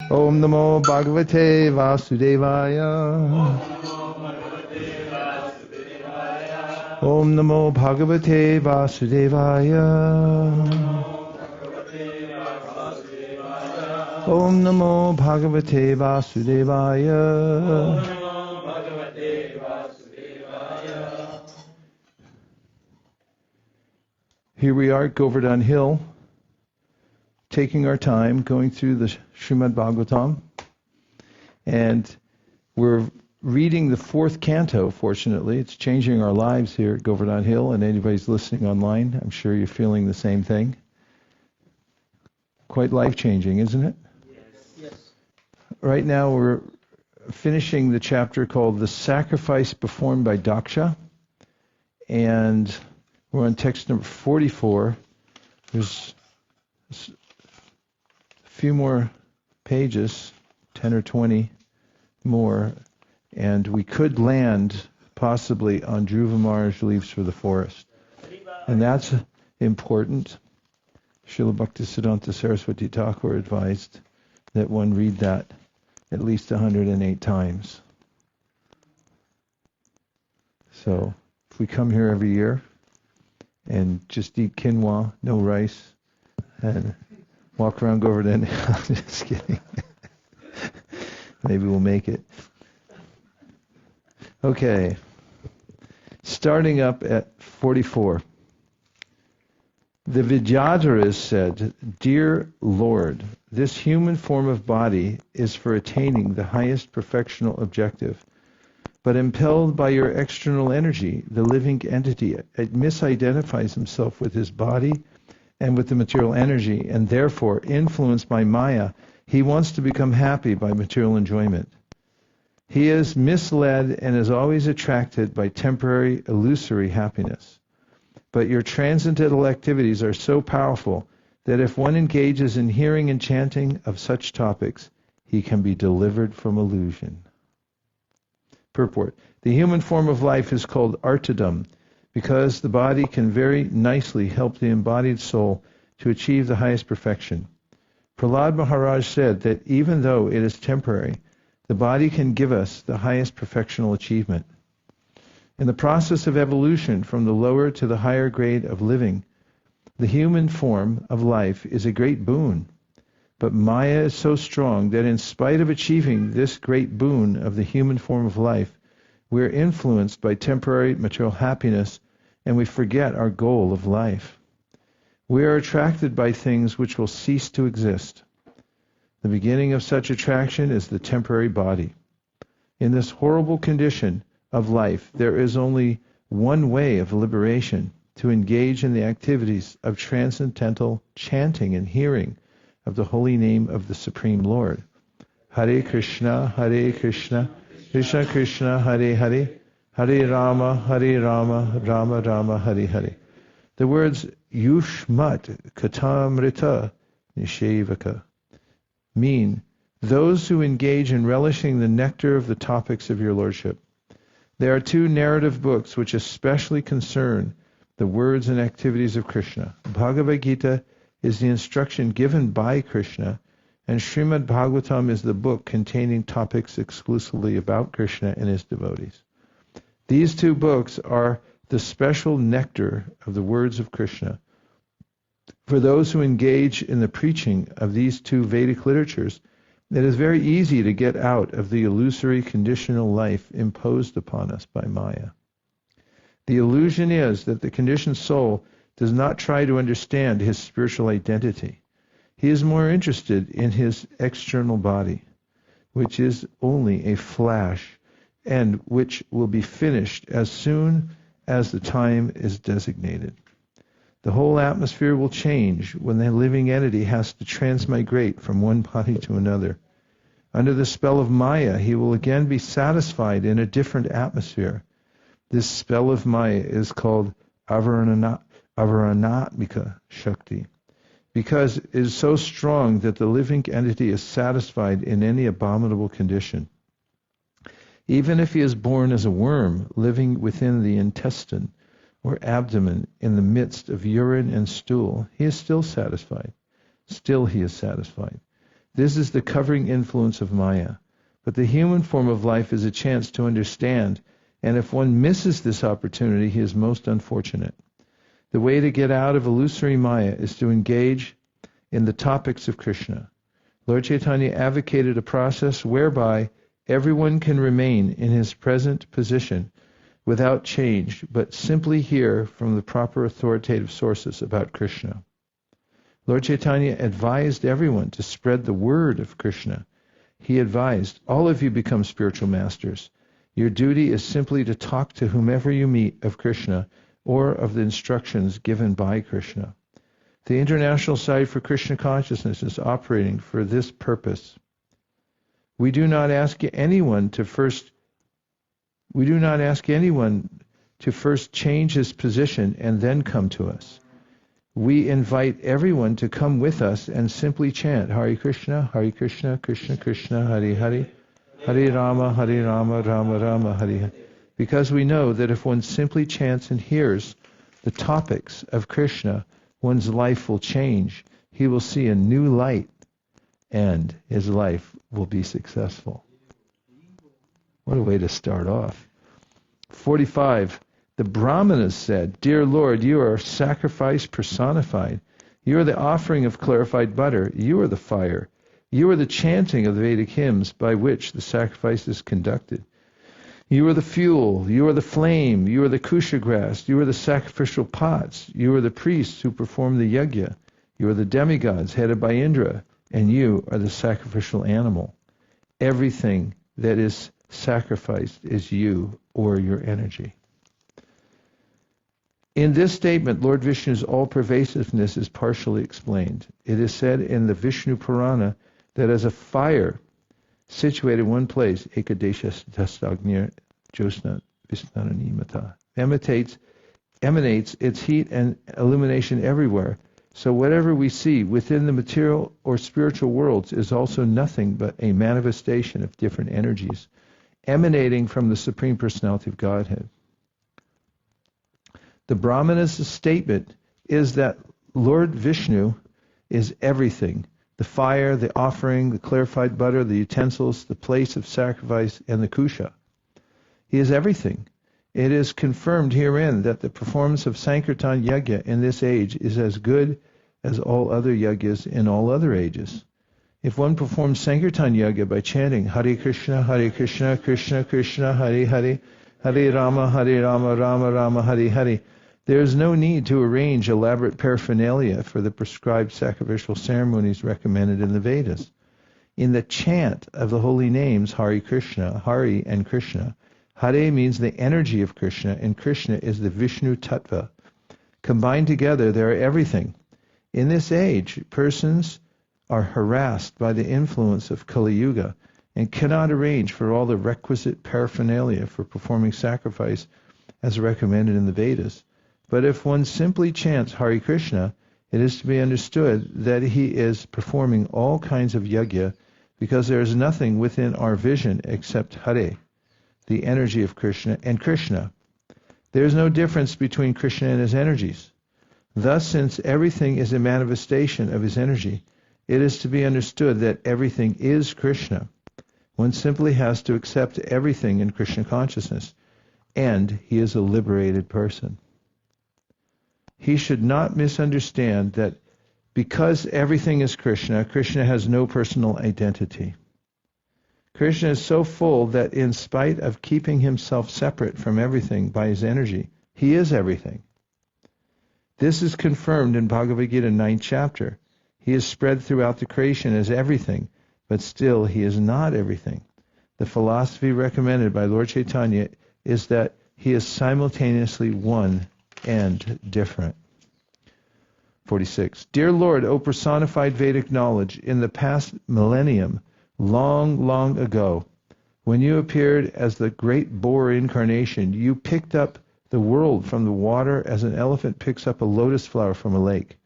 Om Namo Bhagavate Vasudevaya. Om Namo Bhagavate Vasudevaya. Om Namo Bhagavate Vasudevaya. Here we are at Govardhan Hill, taking our time, going through the Srimad Bhagavatam, and we're reading the 4th canto, fortunately. It's changing our lives here at Govardhan Hill, and anybody's listening online, I'm sure you're feeling the same thing. Quite life-changing, isn't it? Yes. Right now we're finishing the chapter called The Sacrifice Performed by Daksha, and we're on text number 44. There's a few more pages, 10 or 20 more, and we could land possibly on Dhruva Maharaj leaves for the forest. And that's important. Srila Bhaktisiddhanta Saraswati Thakur advised that one read that at least 108 times. So if we come here every year and just eat quinoa, no rice, and walk around Govardhan, just kidding. Maybe we'll make it. Okay, starting up at 44. The Vidyadharas said, "Dear Lord, this human form of body is for attaining the highest perfectional objective. But impelled by your external energy, the living entity misidentifies himself with his body and with the material energy, and therefore, influenced by Maya, he wants to become happy by material enjoyment. He is misled and is always attracted by temporary, illusory happiness. But your transcendental activities are so powerful that if one engages in hearing and chanting of such topics, he can be delivered from illusion." Purport. The human form of life is called artadam because the body can very nicely help the embodied soul to achieve the highest perfection. Prahlad Mahārāja said that even though it is temporary, the body can give us the highest perfectional achievement. In the process of evolution from the lower to the higher grade of living, the human form of life is a great boon. But Maya is so strong that in spite of achieving this great boon of the human form of life, we are influenced by temporary material happiness and we forget our goal of life. We are attracted by things which will cease to exist. The beginning of such attraction is the temporary body. In this horrible condition of life, there is only one way of liberation: to engage in the activities of transcendental chanting and hearing of the holy name of the Supreme Lord. Hare Krishna, Krishna Krishna, Hare Hare, Hare Rama, Rama Rama, Hare Hare. The words Yushmat Katamrita Nishevaka mean those who engage in relishing the nectar of the topics of your Lordship. There are 2 narrative books which especially concern the words and activities of Krishna. Bhagavad Gita is the instruction given by Krishna, and Srimad Bhagavatam is the book containing topics exclusively about Krishna and his devotees. These 2 books are the special nectar of the words of Krishna. For those who engage in the preaching of these 2 Vedic literatures, it is very easy to get out of the illusory conditional life imposed upon us by Maya. The illusion is that the conditioned soul does not try to understand his spiritual identity. He is more interested in his external body, which is only a flash and which will be finished as soon as the time is designated. The whole atmosphere will change when the living entity has to transmigrate from one body to another. Under the spell of Maya, he will again be satisfied in a different atmosphere. This spell of Maya is called Avaranatmika Shakti, because it is so strong that the living entity is satisfied in any abominable condition. Even if he is born as a worm living within the intestine or abdomen in the midst of urine and stool, he is still satisfied. Still he is satisfied. This is the covering influence of Maya. But the human form of life is a chance to understand, and if one misses this opportunity, he is most unfortunate. The way to get out of illusory Maya is to engage in the topics of Krishna. Lord Chaitanya advocated a process whereby everyone can remain in his present position without change, but simply hear from the proper authoritative sources about Krishna. Lord Chaitanya advised everyone to spread the word of Krishna. He advised, all of you become spiritual masters. Your duty is simply to talk to whomever you meet of Krishna or of the instructions given by Krishna. The International Society for Krishna Consciousness is operating for this purpose. We do not ask anyone to first change his position and then come to us. We invite everyone to come with us and simply chant Hare Krishna, Krishna Krishna, Hare Hare, Hare Rama, Rama Rama, Hare Hare. Because we know that if one simply chants and hears the topics of Krishna, one's life will change. He will see a new light, and his life will be successful. What a way to start off. 45. The Brahmanas said, Dear Lord, you are sacrifice personified. You are the offering of clarified butter. You are the fire. You are the chanting of the Vedic hymns by which the sacrifice is conducted. You are the fuel. You are the flame. You are the kusha grass. You are the sacrificial pots. You are the priests who perform the yajna. You are the demigods headed by Indra, and you are the sacrificial animal. Everything that is sacrificed is you or your energy. In this statement, Lord Vishnu's all-pervasiveness is partially explained. It is said in the Vishnu Purana that as a fire situated in one place, Ekadesha Dastagnir Josna Visnananimata, emanates its heat and illumination everywhere. So whatever we see within the material or spiritual worlds is also nothing but a manifestation of different energies emanating from the Supreme Personality of Godhead. The Brahmanas' statement is that Lord Vishnu is everything. The fire, the offering, the clarified butter, the utensils, the place of sacrifice, and the kusha. He is everything. It is confirmed herein that the performance of Sankirtan Yajna in this age is as good as all other yajnas in all other ages. If one performs Sankirtan Yajna by chanting Hare Krishna, Krishna Krishna, Hare Hare, Hare Rama, Rama Rama, Hare Hare, there is no need to arrange elaborate paraphernalia for the prescribed sacrificial ceremonies recommended in the Vedas. In the chant of the holy names Hare Krishna, Hari and Krishna, Hare means the energy of Krishna, and Krishna is the Vishnu Tattva. Combined together, they are everything. In this age, persons are harassed by the influence of Kali Yuga and cannot arrange for all the requisite paraphernalia for performing sacrifice as recommended in the Vedas. But if one simply chants Hare Krishna, it is to be understood that he is performing all kinds of yajna, because there is nothing within our vision except Hare, the energy of Krishna, and Krishna. There is no difference between Krishna and his energies. Thus, since everything is a manifestation of his energy, it is to be understood that everything is Krishna. One simply has to accept everything in Krishna consciousness, and he is a liberated person. He should not misunderstand that because everything is Krishna, Krishna has no personal identity. Krishna is so full that in spite of keeping himself separate from everything by his energy, he is everything. This is confirmed in Bhagavad Gita 9th chapter. He is spread throughout the creation as everything, but still he is not everything. The philosophy recommended by Lord Chaitanya is that he is simultaneously one and different. 46. Dear Lord, O personified Vedic knowledge, in the past millennium, long, long ago, when you appeared as the great boar incarnation, you picked up the world from the water as an elephant picks up a lotus flower from a lake.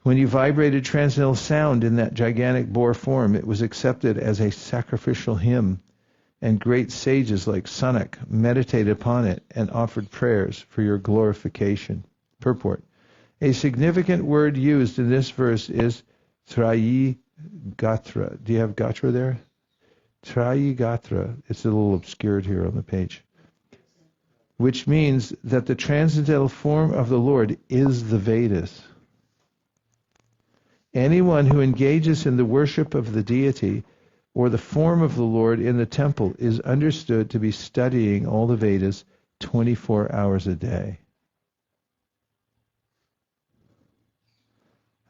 When you vibrated transcendental sound in that gigantic boar form, it was accepted as a sacrificial hymn, and great sages like Sanak meditated upon it and offered prayers for your glorification. Purport. A significant word used in this verse is Trayi Gatra. Do you have Gatra there? Trayigatra. It's a little obscured here on the page. Which means that the transcendental form of the Lord is the Vedas. Anyone who engages in the worship of the deity or the form of the Lord in the temple is understood to be studying all the Vedas 24 hours a day.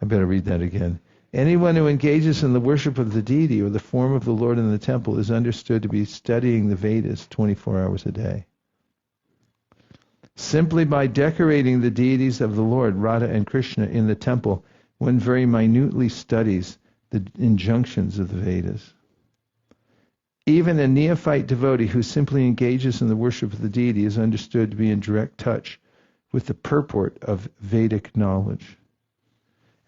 I better read that again. Anyone who engages in the worship of the deity or the form of the Lord in the temple is understood to be studying the Vedas 24 hours a day. Simply by decorating the deities of the Lord, Radha and Krishna, in the temple, one very minutely studies the injunctions of the Vedas. Even a neophyte devotee who simply engages in the worship of the deity is understood to be in direct touch with the purport of Vedic knowledge.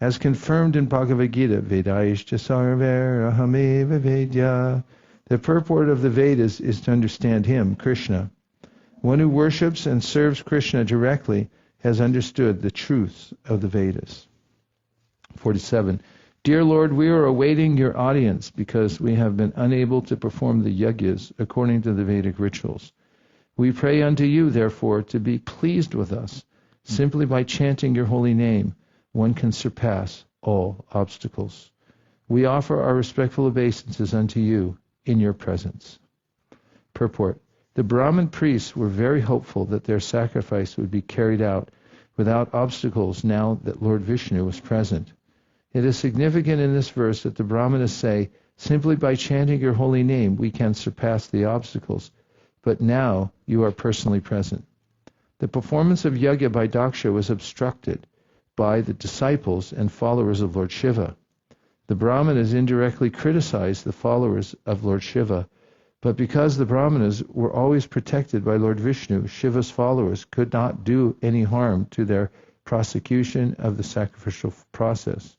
As confirmed in Bhagavad Gita, Vedaishcha sarver ahameva vedya, the purport of the Vedas is to understand him, Krishna. One who worships and serves Krishna directly has understood the truths of the Vedas. 47. Dear Lord, we are awaiting your audience because we have been unable to perform the yagyas according to the Vedic rituals. We pray unto you, therefore, to be pleased with us. Simply by chanting your holy name, one can surpass all obstacles. We offer our respectful obeisances unto you in your presence. Purport. The Brahmin priests were very hopeful that their sacrifice would be carried out without obstacles now that Lord Vishnu was present. It is significant in this verse that the Brahmanas say, simply by chanting your holy name we can surpass the obstacles, but now you are personally present. The performance of yajna by Daksha was obstructed by the disciples and followers of Lord Shiva. The Brahmanas indirectly criticized the followers of Lord Shiva, but because the Brahmanas were always protected by Lord Vishnu, Shiva's followers could not do any harm to their prosecution of the sacrificial process.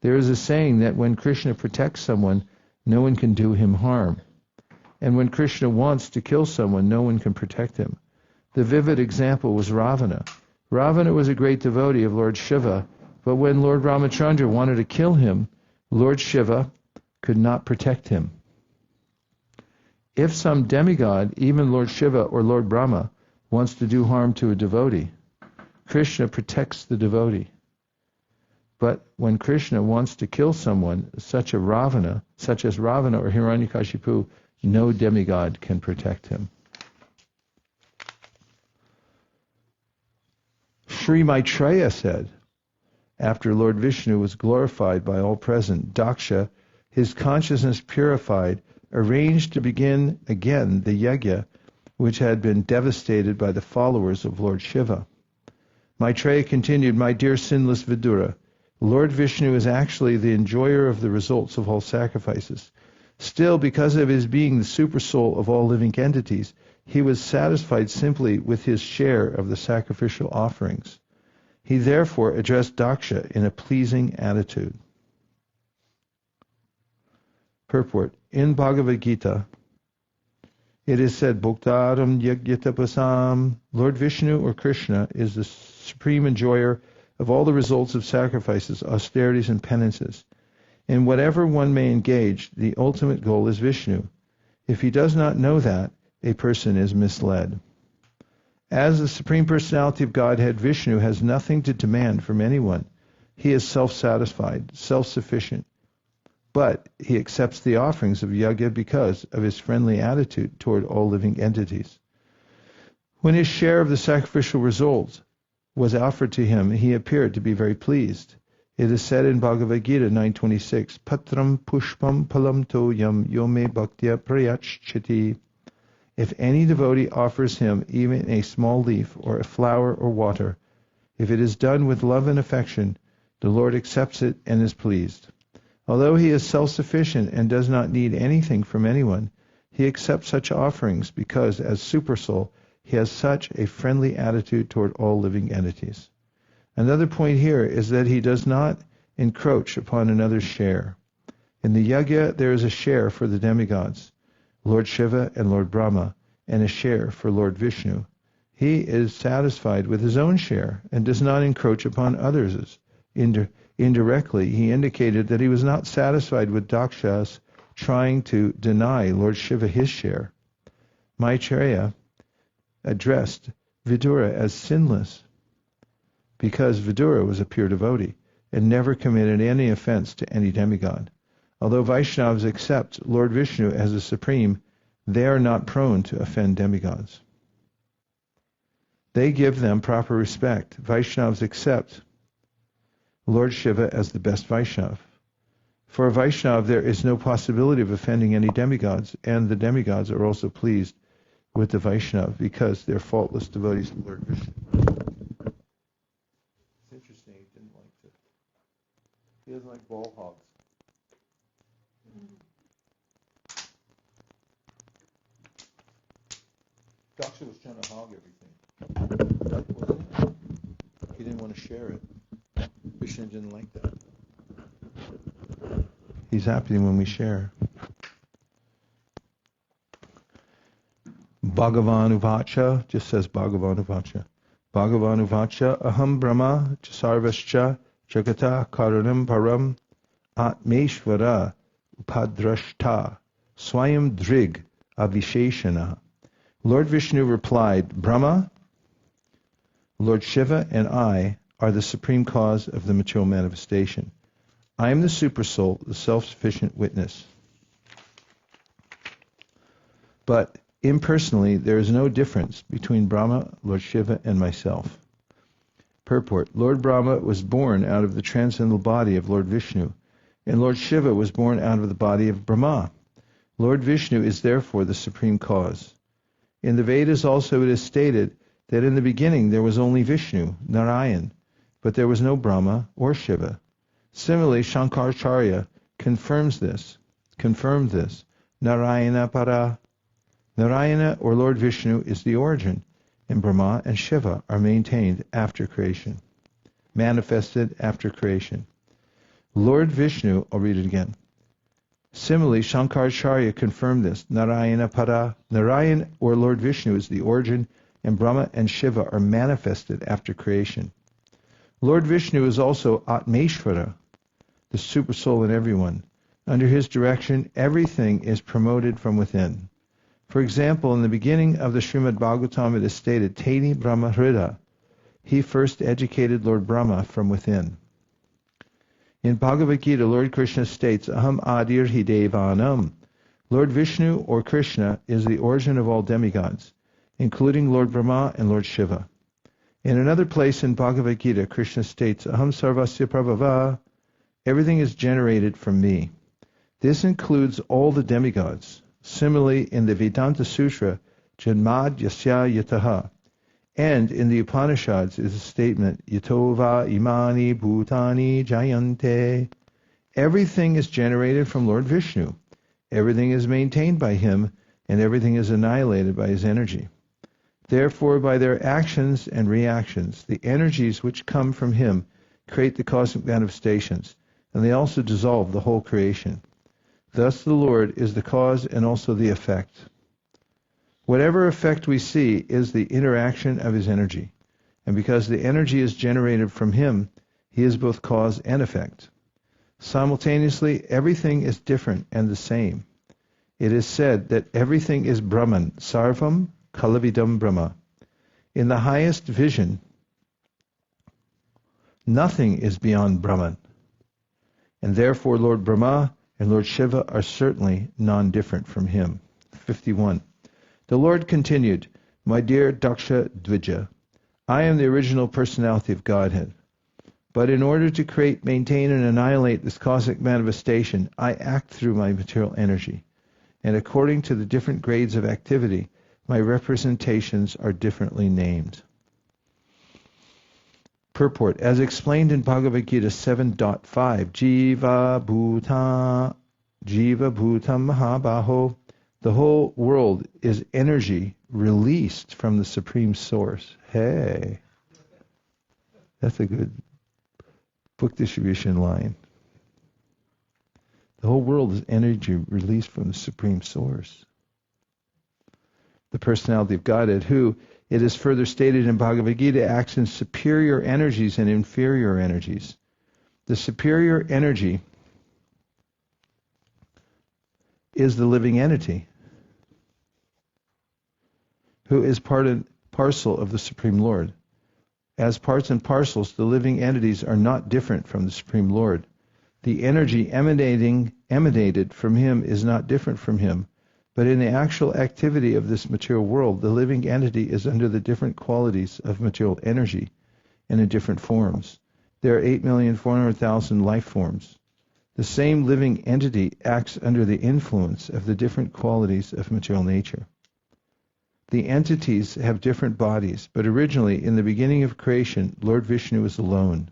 There is a saying that when Krishna protects someone, no one can do him harm. And when Krishna wants to kill someone, no one can protect him. The vivid example was Ravana. Ravana was a great devotee of Lord Shiva, but when Lord Ramachandra wanted to kill him, Lord Shiva could not protect him. If some demigod, even Lord Shiva or Lord Brahma, wants to do harm to a devotee, Krishna protects the devotee. But when Krishna wants to kill someone, such as Ravana or Hiranyakashipu, no demigod can protect him. Sri Maitreya said, after Lord Vishnu was glorified by all present, Daksha, his consciousness purified, arranged to begin again the yajna which had been devastated by the followers of Lord Shiva. Maitreya continued, my dear sinless Vidura, Lord Vishnu is actually the enjoyer of the results of all sacrifices. Still, because of his being the supersoul of all living entities, he was satisfied simply with his share of the sacrificial offerings. He therefore addressed Daksha in a pleasing attitude. Purport. In Bhagavad Gita, it is said, Bhoktaram Yagyatapasam, Lord Vishnu or Krishna is the supreme enjoyer of all the results of sacrifices, austerities, and penances. In whatever one may engage, the ultimate goal is Vishnu. If he does not know that, a person is misled. As the Supreme Personality of Godhead, Vishnu has nothing to demand from anyone. He is self-satisfied, self-sufficient. But he accepts the offerings of yajna because of his friendly attitude toward all living entities. When his share of the sacrificial results was offered to him, he appeared to be very pleased. It is said in Bhagavad Gita 9:26, Patram pushpam palam toyam yome bhaktya prayachchati. If any devotee offers him even a small leaf or a flower or water, if it is done with love and affection, the Lord accepts it and is pleased. Although he is self-sufficient and does not need anything from anyone, he accepts such offerings because, as Supersoul, he has such a friendly attitude toward all living entities. Another point here is that he does not encroach upon another's share. In the yajna, there is a share for the demigods, Lord Shiva and Lord Brahma, and a share for Lord Vishnu. He is satisfied with his own share and does not encroach upon others' Indirectly, he indicated that he was not satisfied with Daksha's trying to deny Lord Shiva his share. Maitreya addressed Vidura as sinless because Vidura was a pure devotee and never committed any offense to any demigod. Although Vaishnavas accept Lord Vishnu as the supreme, they are not prone to offend demigods. They give them proper respect. Vaishnavas accept Lord Shiva as the best Vaishnav. For a Vaishnav, there is no possibility of offending any demigods, and the demigods are also pleased with the Vaishnav because they're faultless devotees of Lord Vishnu. It's interesting, he didn't like to. He doesn't like ball hogs. Daksha was trying to hog everything, wasn't he? He didn't want to share it. Krishna didn't like that. He's happy when we share. Bhagavan Uvacha just says Bhagavan Uvacha. Bhagavan Uvacha Aham Brahma Sarvascha Jagata Karanam Param Atmeshvara Upadrashta Swayam Drig Avisheshana. Lord Vishnu replied, Brahma, Lord Shiva, and I are the supreme cause of the material manifestation. I am the supersoul, the self-sufficient witness. But impersonally, there is no difference between Brahma, Lord Shiva, and myself. Purport. Lord Brahma was born out of the transcendental body of Lord Vishnu, and Lord Shiva was born out of the body of Brahma. Lord Vishnu is therefore the supreme cause. In the Vedas also it is stated that in the beginning there was only Vishnu, Narayan, but there was no Brahma or Shiva. Similarly, Shankaracharya confirmed this. Narayana para. Narayana or Lord Vishnu is the origin, and Brahma and Shiva are maintained after creation, manifested after creation. Lord Vishnu, I'll read it again. Similarly, Shankaracharya confirmed this. Narayana para. Narayan or Lord Vishnu is the origin, and Brahma and Shiva are manifested after creation. Lord Vishnu is also Atmeshvara, the supersoul in everyone. Under his direction, everything is promoted from within. For example, in the beginning of the Srimad Bhagavatam, it is stated, Teni Brahma Hrida. He first educated Lord Brahma from within. In Bhagavad Gita, Lord Krishna states, Aham Adir Hi Devanam. Lord Vishnu, or Krishna, is the origin of all demigods, including Lord Brahma and Lord Shiva. In another place in Bhagavad Gita, Krishna states, Aham Sarvasya Prabhava. Everything is generated from me. This includes all the demigods. Similarly, in the Vedanta Sutra, Janmad Yasya Yataha, and in the Upanishads is a statement, Yatova Imani Bhutani Jayante. Everything is generated from Lord Vishnu. Everything is maintained by him, and everything is annihilated by his energy. Therefore, by their actions and reactions, the energies which come from him create the cosmic manifestations, and they also dissolve the whole creation. Thus the Lord is the cause and also the effect. Whatever effect we see is the interaction of his energy, and because the energy is generated from him, he is both cause and effect. Simultaneously, everything is different and the same. It is said that everything is Brahman, Sarvam Kalavidam Brahma. In the highest vision, nothing is beyond Brahman, and therefore Lord Brahma and Lord Shiva are certainly non-different from him. 51. The Lord continued, My dear Daksha Dvija, I am the original personality of Godhead. But in order to create, maintain, and annihilate this cosmic manifestation, I act through my material energy. And according to the different grades of activity, my representations are differently named. Purport. As explained in Bhagavad Gita 7.5, Jiva Bhutam Mahabaho, the whole world is energy released from the Supreme Source. Hey, that's a good book distribution line. The whole world is energy released from the Supreme Source. The personality of Godhead, who, it is further stated in Bhagavad Gita, acts in superior energies and inferior energies. The superior energy is the living entity, who is part and parcel of the Supreme Lord. As parts and parcels, the living entities are not different from the Supreme Lord. The energy emanated from him is not different from him, but in the actual activity of this material world, the living entity is under the different qualities of material energy and in different forms. There are 8,400,000 life forms. The same living entity acts under the influence of the different qualities of material nature. The entities have different bodies, but originally, in the beginning of creation, Lord Vishnu is alone.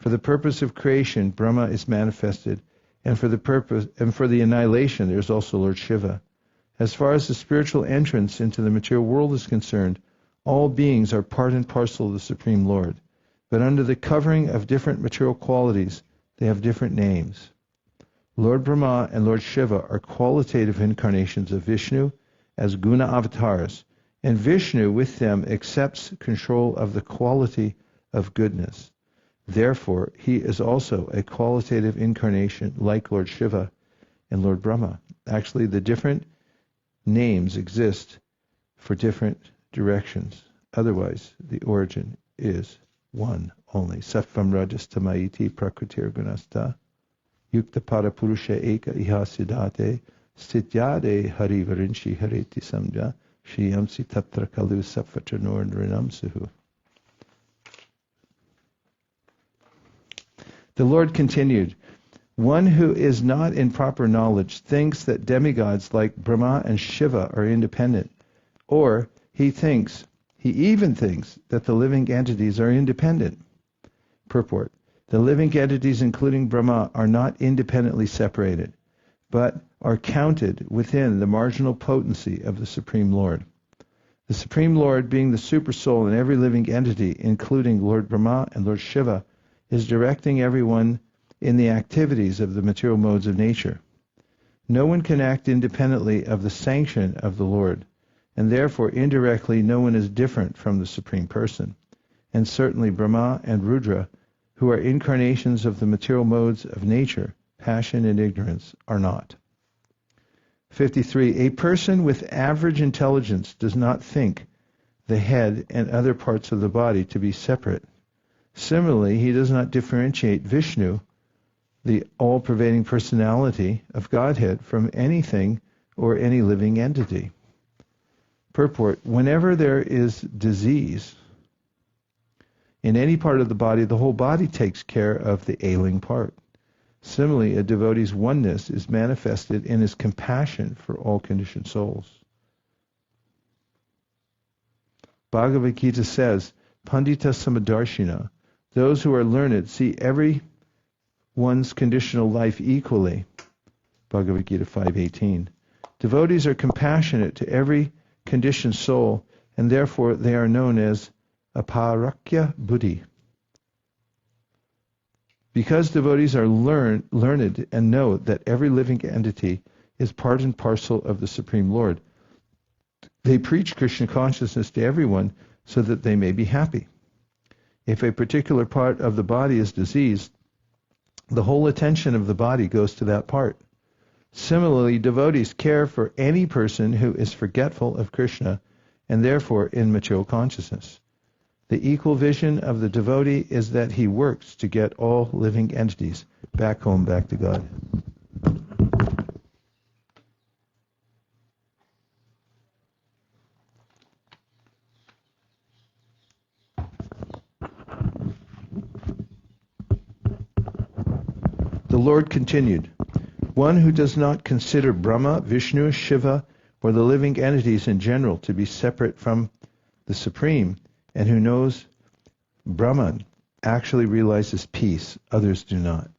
For the purpose of creation, Brahma is manifested, and for the annihilation, there is also Lord Shiva. As far as the spiritual entrance into the material world is concerned, all beings are part and parcel of the Supreme Lord, but under the covering of different material qualities, they have different names. Lord Brahma and Lord Shiva are qualitative incarnations of Vishnu as guna avatars, and Vishnu with them accepts control of the quality of goodness. Therefore, he is also a qualitative incarnation like Lord Shiva and Lord Brahma. Actually, the different names exist for different directions. Otherwise, the origin is one only. Sattvam rajas tamayiti prakritir gunasta yukta parapurusha eka iha siddhate stityade hari varinchi hareti samja shiyamsi tatra kalu sattvatanor nrinam suhu. The Lord continued, one who is not in proper knowledge thinks that demigods like Brahma and Shiva are independent, or he even thinks that the living entities are independent. Purport. The living entities, including Brahma, are not independently separated, but are counted within the marginal potency of the Supreme Lord. The Supreme Lord, being the super soul in every living entity, including Lord Brahma and Lord Shiva, is directing everyone in the activities of the material modes of nature. No one can act independently of the sanction of the Lord, and therefore indirectly no one is different from the Supreme Person. And certainly Brahma and Rudra, who are incarnations of the material modes of nature, passion and ignorance, are not. 53. A person with average intelligence does not think the head and other parts of the body to be separate. Similarly, he does not differentiate Vishnu, the all-pervading personality of Godhead, from anything or any living entity. Purport. Whenever there is disease in any part of the body, the whole body takes care of the ailing part. Similarly, a devotee's oneness is manifested in his compassion for all conditioned souls. Bhagavad Gita says, Pandita Samadarshina, those who are learned see everyone's conditional life equally. Bhagavad Gita 5:18. Devotees are compassionate to every conditioned soul, and therefore they are known as aparakya buddhi. Because devotees are learned and know that every living entity is part and parcel of the Supreme Lord, they preach Krishna consciousness to everyone so that they may be happy. If a particular part of the body is diseased, the whole attention of the body goes to that part. Similarly, devotees care for any person who is forgetful of Krishna and therefore in material consciousness. The equal vision of the devotee is that he works to get all living entities back home, back to God. The Lord continued, one who does not consider Brahma, Vishnu, Shiva, or the living entities in general to be separate from the Supreme, and who knows Brahman, actually realizes peace. Others do not.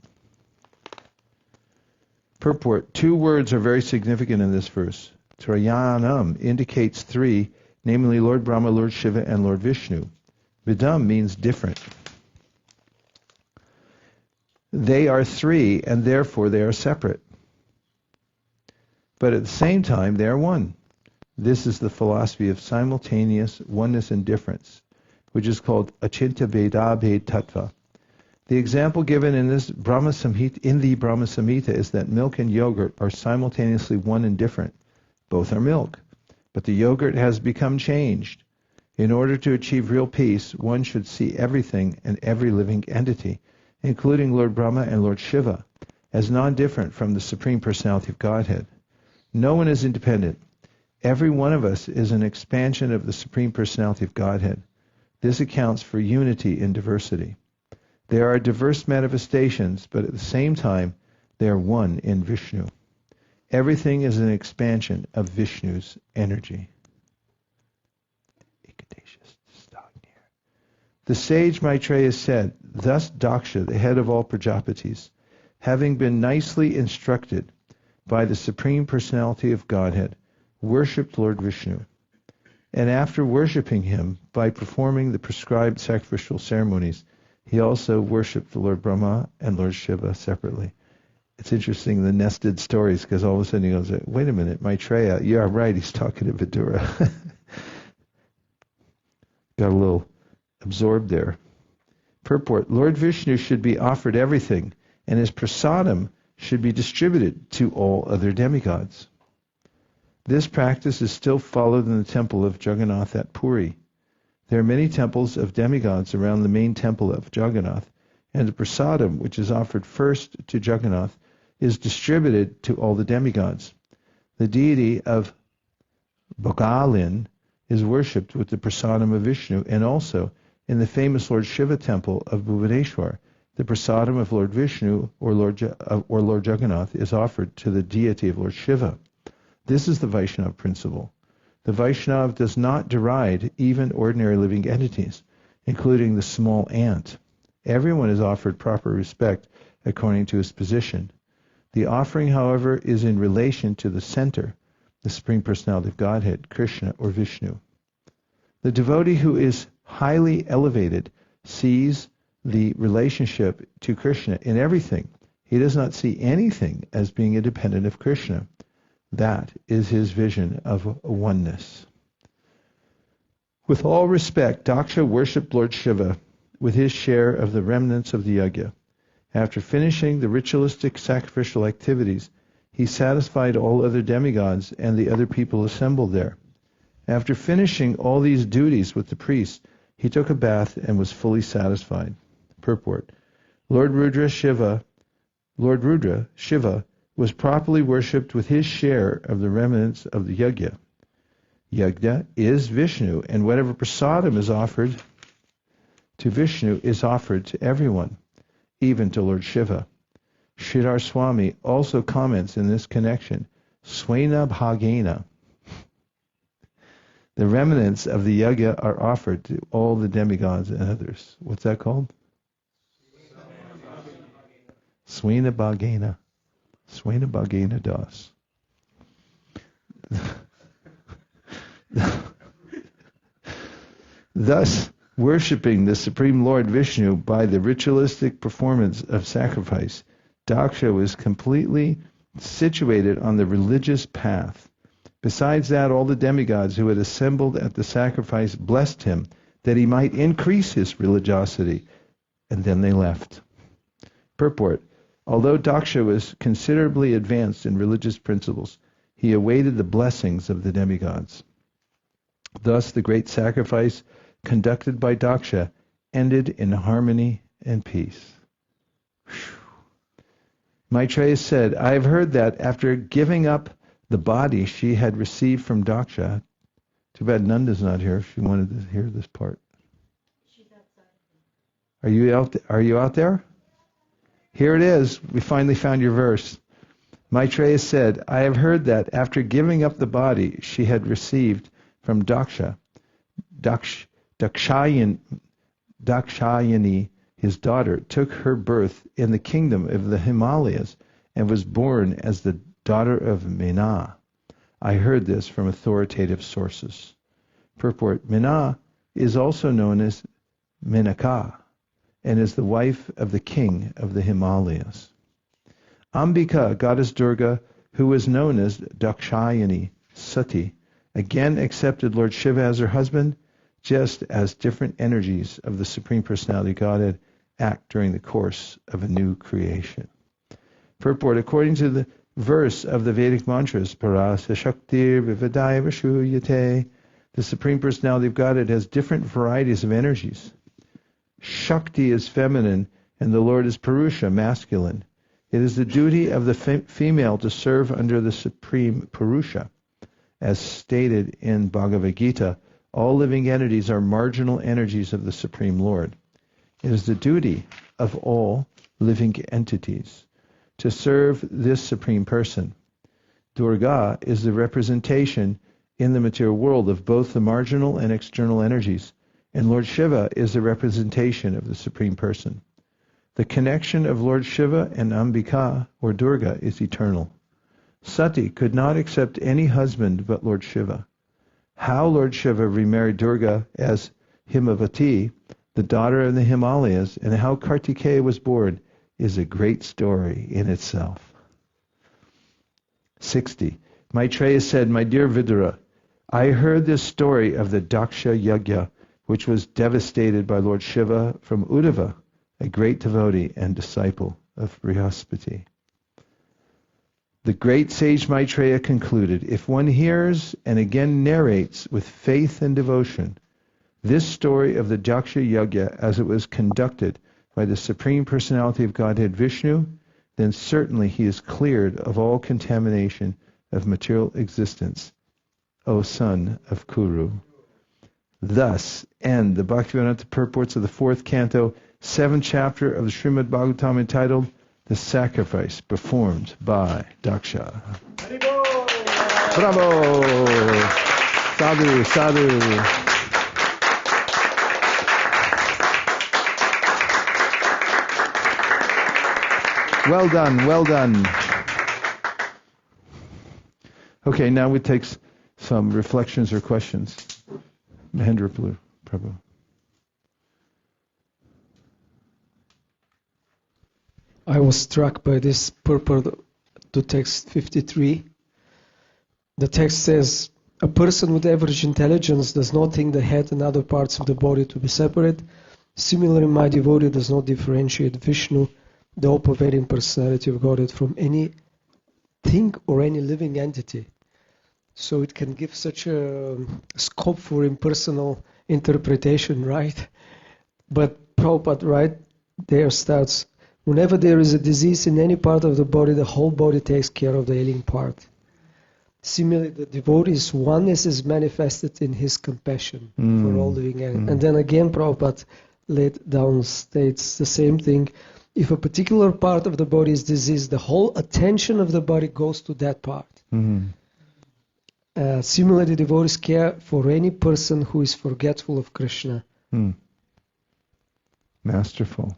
Purport. Two words are very significant in this verse. Trayanam indicates three, namely Lord Brahma, Lord Shiva, and Lord Vishnu. Vidam means different. They are three, and therefore they are separate. But at the same time, they are one. This is the philosophy of simultaneous oneness and difference, which is called Achintya Veda Bhed Tattva. The example given in this Brahma Samhita is that milk and yogurt are simultaneously one and different. Both are milk, but the yogurt has become changed. In order to achieve real peace, one should see everything and every living entity, including Lord Brahma and Lord Shiva, as non-different from the Supreme Personality of Godhead. No one is independent. Every one of us is an expansion of the Supreme Personality of Godhead. This accounts for unity in diversity. There are diverse manifestations, but at the same time, they are one in Vishnu. Everything is an expansion of Vishnu's energy. The sage Maitreya said, thus Daksha, the head of all Prajapatis, having been nicely instructed by the Supreme Personality of Godhead, worshipped Lord Vishnu. And after worshipping him by performing the prescribed sacrificial ceremonies, he also worshipped the Lord Brahma and Lord Shiva separately. It's interesting, the nested stories, because all of a sudden he goes, wait a minute, Maitreya, yeah, right, he's talking to Vidura. Got a little absorbed there. Purport, Lord Vishnu should be offered everything, and his prasadam should be distributed to all other demigods. This practice is still followed in the temple of Jagannath at Puri. There are many temples of demigods around the main temple of Jagannath, and the prasadam, which is offered first to Jagannath, is distributed to all the demigods. The deity of Bhogalin is worshipped with the prasadam of Vishnu, and also in the famous Lord Shiva temple of Bhuvaneshwar, the prasadam of Lord Vishnu or Lord Jagannath is offered to the deity of Lord Shiva. This is the Vaishnava principle. The Vaishnava does not deride even ordinary living entities, including the small ant. Everyone is offered proper respect according to his position. The offering, however, is in relation to the center, the Supreme Personality of Godhead, Krishna or Vishnu. The devotee who is highly elevated sees the relationship to Krishna in everything. He does not see anything as being independent of Krishna. That is his vision of oneness. With all respect, Daksha worshipped Lord Shiva with his share of the remnants of the yajna. After finishing the ritualistic sacrificial activities, he satisfied all other demigods and the other people assembled there. After finishing all these duties with the priest, he took a bath and was fully satisfied. Purport. Lord Rudra Shiva was properly worshipped with his share of the remnants of the yajna. Yajna is Vishnu, and whatever prasadam is offered to Vishnu is offered to everyone, even to Lord Shiva. Sridhar Swami also comments in this connection, Swena Bhagena. The remnants of the yajna are offered to all the demigods and others. What's that called? Swena Bhagena. Swena Bhagena Das. Thus, worshipping the Supreme Lord Vishnu by the ritualistic performance of sacrifice, Daksha was completely situated on the religious path. Besides that, all the demigods who had assembled at the sacrifice blessed him that he might increase his religiosity, and then they left. Purport. Although Daksha was considerably advanced in religious principles, he awaited the blessings of the demigods. Thus, the great sacrifice conducted by Daksha ended in harmony and peace. Maitreya said, I have heard that after giving up the body she had received from Daksha, too bad Nanda's not here, she wanted to hear this part. She's outside. Are you out there? Here it is. We finally found your verse. Maitreya said, I have heard that after giving up the body she had received from Dakshayani, his daughter, took her birth in the kingdom of the Himalayas and was born as the daughter of Meena. I heard this from authoritative sources. Purport. Meena is also known as Menaka and is the wife of the king of the Himalayas. Ambika, goddess Durga, who was known as Dakshayani Sati, again accepted Lord Shiva as her husband, just as different energies of the Supreme Personality Godhead act during the course of a new creation. Purport: according to the verse of the Vedic mantras, Parasa Shaktir Vivadaya Vashuyate, the Supreme Personality of Godhead has different varieties of energies. Shakti is feminine, and the Lord is Purusha, masculine. It is the duty of the female to serve under the Supreme Purusha. As stated in Bhagavad Gita, all living entities are marginal energies of the Supreme Lord. It is the duty of all living entities to serve this Supreme Person. Durga is the representation in the material world of both the marginal and external energies, and Lord Shiva is the representation of the Supreme Person. The connection of Lord Shiva and Ambika, or Durga, is eternal. Sati could not accept any husband but Lord Shiva. How Lord Shiva remarried Durga as Himavati, the daughter of the Himalayas, and how Kartikeya was born is a great story in itself. 60. Maitreya said, "My dear Vidura, I heard this story of the Daksha Yajna, which was devastated by Lord Shiva from Uddhava, a great devotee and disciple of Brihaspati." The great sage Maitreya concluded, if one hears and again narrates with faith and devotion this story of the Daksha Yajna as it was conducted by the Supreme Personality of Godhead Vishnu, then certainly he is cleared of all contamination of material existence, O son of Kuru. Thus end the Bhaktivedanta purports of the 4th canto, 7th chapter of the Srimad Bhagavatam, entitled The Sacrifice Performed by Daksha. Bravo! Sadhu, sadhu. Well done, well done. Okay, now we take some reflections or questions. Mahendra Prabhu. I was struck by this purport to text 53. The text says, a person with average intelligence does not think the head and other parts of the body to be separate. Similarly, my devotee does not differentiate Vishnu, the all-pervading personality of Godhead, from any thing or any living entity. So it can give such a scope for impersonal interpretation, right? But Prabhupada right there starts, whenever there is a disease in any part of the body, the whole body takes care of the ailing part. Similarly, the devotee's oneness is manifested in his compassion for all living entities. And then again, Prabhupada laid down states the same thing. If a particular part of the body is diseased, the whole attention of the body goes to that part. Similarly, devotees care for any person who is forgetful of Krishna. Masterful.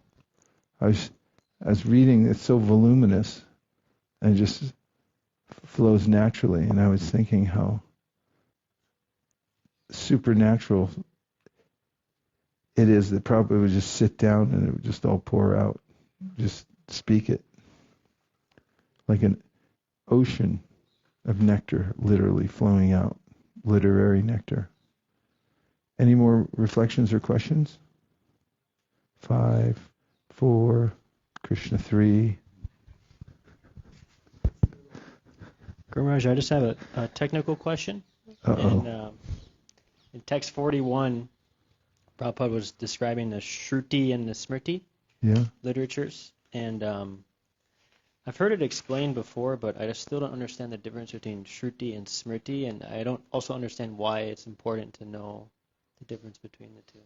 I was reading, it's so voluminous and just flows naturally, and I was thinking how supernatural it is that Prabhupada would just sit down and it would just all pour out. Just speak it like an ocean of nectar literally flowing out, literary nectar. Any more reflections or questions? 5, 4, Krishna 3. Guru Maharaj, I just have a technical question. In text 41, Prabhupada was describing the Shruti and the Smriti literatures, and I've heard it explained before, but I just still don't understand the difference between Shruti and Smriti, and I don't also understand why it's important to know the difference between the two.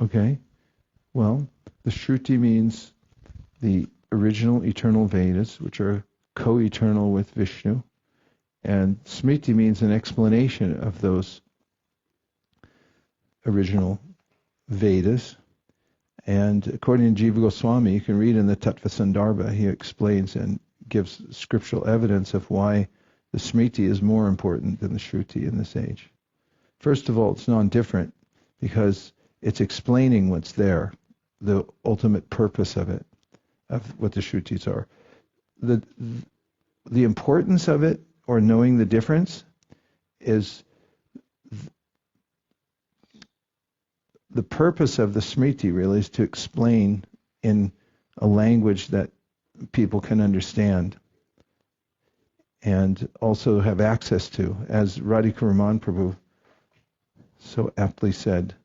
Okay. Well, the Shruti means the original eternal Vedas, which are co-eternal with Vishnu, and Smriti means an explanation of those original Vedas. And according to Jiva Goswami, you can read in the Tattva Sandarbha, he explains and gives scriptural evidence of why the Smriti is more important than the Shruti in this age. First of all, it's non-different because it's explaining what's there, the ultimate purpose of it, of what the Shrutis are. The importance of it, or knowing the difference, is the purpose of the Smriti really is to explain in a language that people can understand and also have access to. As Radhikaraman Prabhu so aptly said,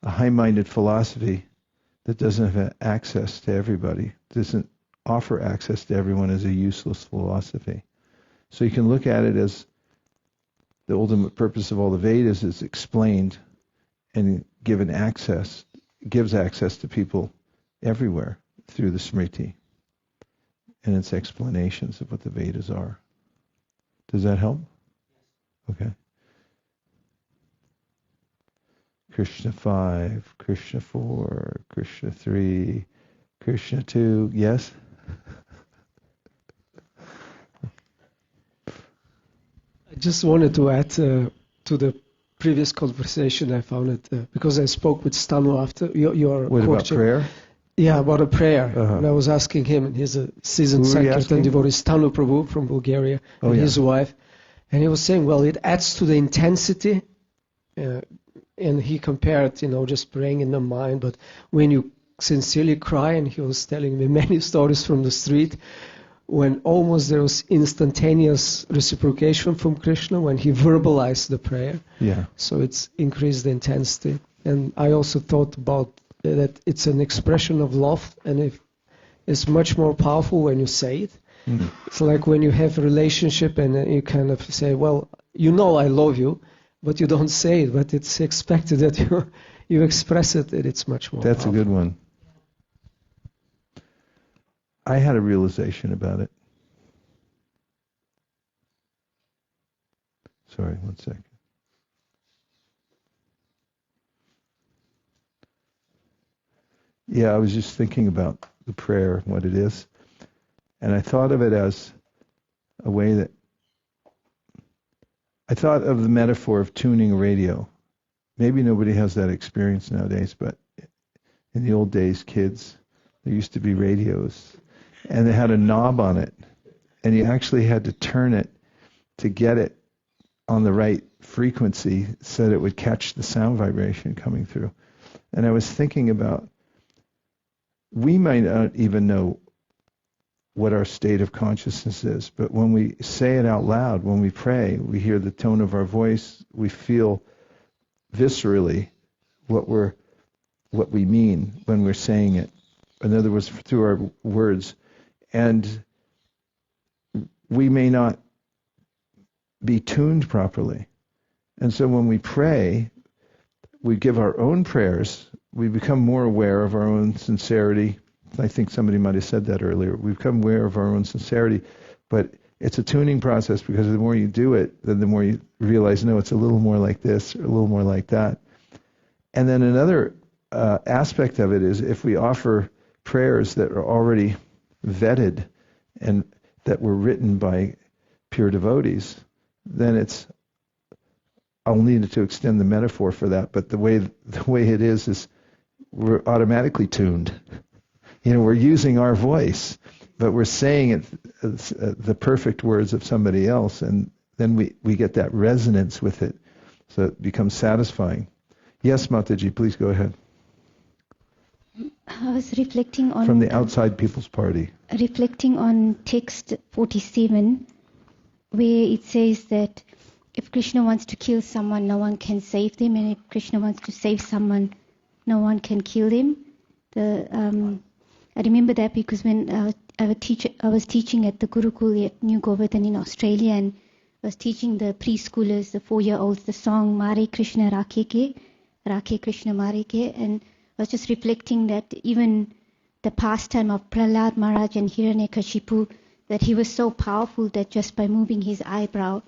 a high-minded philosophy that doesn't have access to everybody, doesn't offer access to everyone, is a useless philosophy. So you can look at it as the ultimate purpose of all the Vedas is explained and given access, gives access to people everywhere through the Smriti and its explanations of what the Vedas are. Does that help? Okay. Krishna 5, Krishna 4, Krishna 3, Krishna 2. Yes? I just wanted to add to the previous conversation. I found it because I spoke with Stanu after your What about prayer? Yeah, about a prayer. Uh-huh. And I was asking him, and he's a seasoned Who were you Sankirtan asking? devotee, Stanu Prabhu from Bulgaria, and his wife. And he was saying, well, it adds to the intensity. And he compared, just praying in the mind. But when you sincerely cry, and he was telling me many stories from the street, when almost there was instantaneous reciprocation from Krishna when he verbalized the prayer. Yeah. So it's increased the intensity. And I also thought about that it's an expression of love, and it's much more powerful when you say it. Mm. It's like when you have a relationship and you kind of say, well, I love you, but you don't say it, but it's expected that you express it, and it's much more That's powerful. a good one. I had a realization about it. Sorry, 1 second. Yeah, I was just thinking about the prayer, what it is. And I thought of it as a way that... I thought of the metaphor of tuning a radio. Maybe nobody has that experience nowadays, but in the old days, kids, there used to be radios. And they had a knob on it. And you actually had to turn it to get it on the right frequency so that it would catch the sound vibration coming through. And I was thinking about, we might not even know what our state of consciousness is, but when we say it out loud, when we pray, we hear the tone of our voice, we feel viscerally what we mean when we're saying it. In other words, through our words. And we may not be tuned properly. And so when we pray, we give our own prayers, we become more aware of our own sincerity. I think somebody might have said that earlier. We become aware of our own sincerity, but it's a tuning process, because the more you do it, then the more you realize, no, it's a little more like this, or a little more like that. And then another aspect of it is, if we offer prayers that are already vetted and that were written by pure devotees, then I'll need to extend the metaphor for that, but the way it is we're automatically tuned. We're using our voice, but we're saying it the perfect words of somebody else, and then we get that resonance with it, so it becomes satisfying. Yes, Mataji, please go ahead. I was reflecting on... From the Outside People's Party. Reflecting on text 47, where it says that if Krishna wants to kill someone, no one can save them, and if Krishna wants to save someone, no one can kill them. I remember that because when I was teaching at the Gurukul at New Govardhan in Australia, and I was teaching the preschoolers, the 4-year-olds, the song Mare Krishna Rakhe Ke, Rakhe Krishna Mare Ke, and I was just reflecting that even the pastime of Prahlad Mahārāja and Hiranyakashipu, that he was so powerful that just by moving his eyebrow,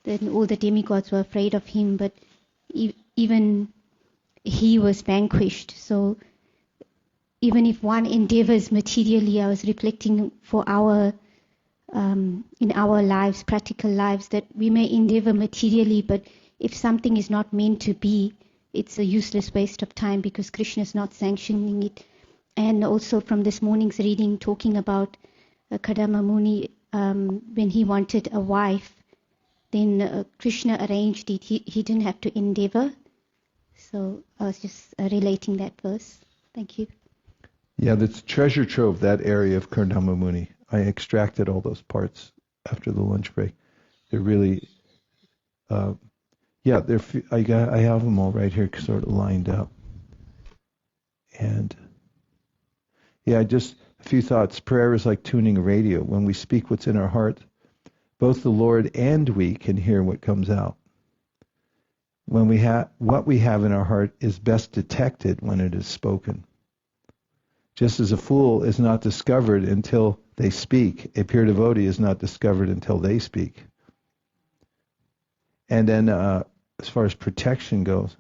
then all the demigods were afraid of him, but even he was vanquished. So even if one endeavors materially, I was reflecting for in our lives, practical lives, that we may endeavor materially, but if something is not meant to be, it's a useless waste of time, because Krishna is not sanctioning it. And also from this morning's reading, talking about Kadama Muni, when he wanted a wife, then Krishna arranged it. He didn't have to endeavor. So I was just relating that verse. Thank you. Yeah, that's treasure trove, that area of Kardama Muni. I extracted all those parts after the lunch break. They're really, I have them all right here sort of lined up. And yeah, just a few thoughts. Prayer is like tuning a radio. When we speak what's in our heart, both the Lord and we can hear what comes out. When what we have in our heart is best detected when it is spoken. Just as a fool is not discovered until they speak, a pure devotee is not discovered until they speak. And then as far as protection goes,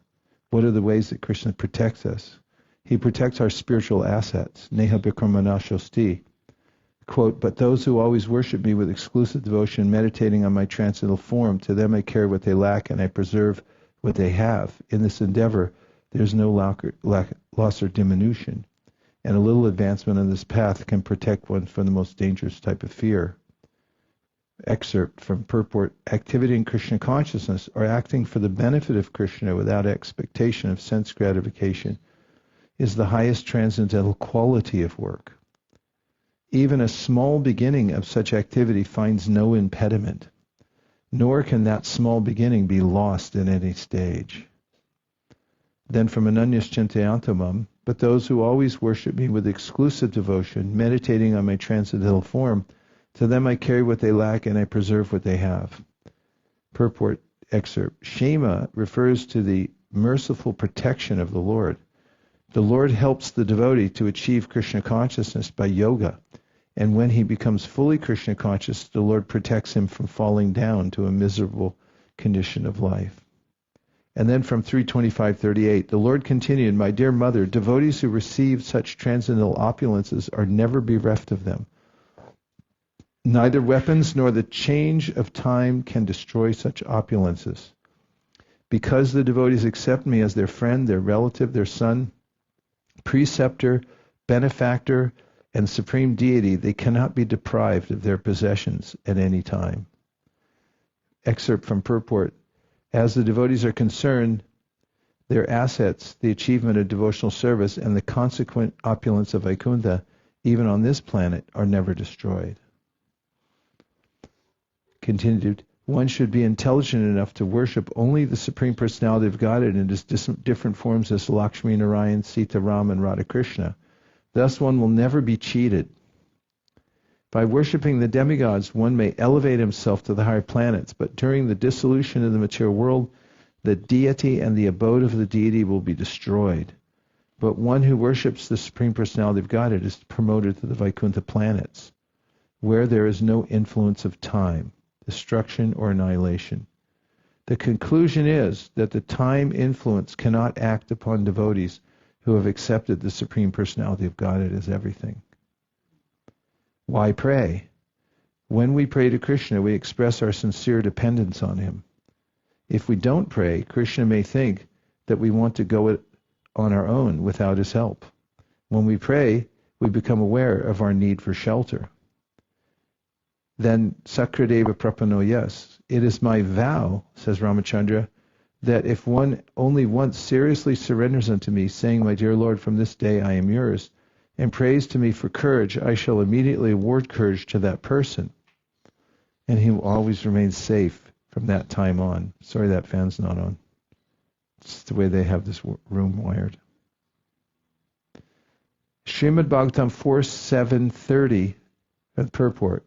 what are the ways that Krishna protects us? He protects our spiritual assets. Neha bikramana shosti. Quote, but those who always worship me with exclusive devotion, meditating on my transcendental form, to them I carry what they lack and I preserve what they have. In this endeavor, there's no loss or diminution. And a little advancement on this path can protect one from the most dangerous type of fear. Excerpt from purport, activity in Krishna consciousness, or acting for the benefit of Krishna without expectation of sense gratification, is the highest transcendental quality of work. Even a small beginning of such activity finds no impediment, nor can that small beginning be lost in any stage. Then from Ananyas Chintayantamam, but those who always worship me with exclusive devotion, meditating on my transcendental form, to them I carry what they lack and I preserve what they have. Purport excerpt. Shema refers to the merciful protection of the Lord. The Lord helps the devotee to achieve Krishna consciousness by yoga, and when he becomes fully Krishna conscious, the Lord protects him from falling down to a miserable condition of life. And then from 325:38, the Lord continued, my dear mother, devotees who receive such transcendental opulences are never bereft of them. Neither weapons nor the change of time can destroy such opulences. Because the devotees accept me as their friend, their relative, their son, preceptor, benefactor, and supreme deity, they cannot be deprived of their possessions at any time. Excerpt from purport. As the devotees are concerned, their assets, the achievement of devotional service, and the consequent opulence of Vaikuntha, even on this planet, are never destroyed. Continued, one should be intelligent enough to worship only the Supreme Personality of Godhead in its different forms as Lakshmi, Narayan, Sita, Ram, and Radha Krishna. Thus one will never be cheated. By worshipping the demigods, one may elevate himself to the higher planets, but during the dissolution of the material world, the deity and the abode of the deity will be destroyed. But one who worships the Supreme Personality of Godhead is promoted to the Vaikuntha planets, where there is no influence of time, destruction, or annihilation. The conclusion is that the time influence cannot act upon devotees who have accepted the Supreme Personality of Godhead as everything. Why pray? When we pray to Krishna, we express our sincere dependence on him. If we don't pray, Krishna may think that we want to go it on our own without his help. When we pray, we become aware of our need for shelter. Then Sakradeva Prapanoyas. It is my vow, says Ramachandra, that if one only once seriously surrenders unto me, saying, my dear Lord, from this day I am yours, and prays to me for courage, I shall immediately award courage to that person, and he will always remain safe from that time on. Sorry, that fan's not on. It's the way they have this room wired. Srimad Bhagavatam 4.7.30, purport.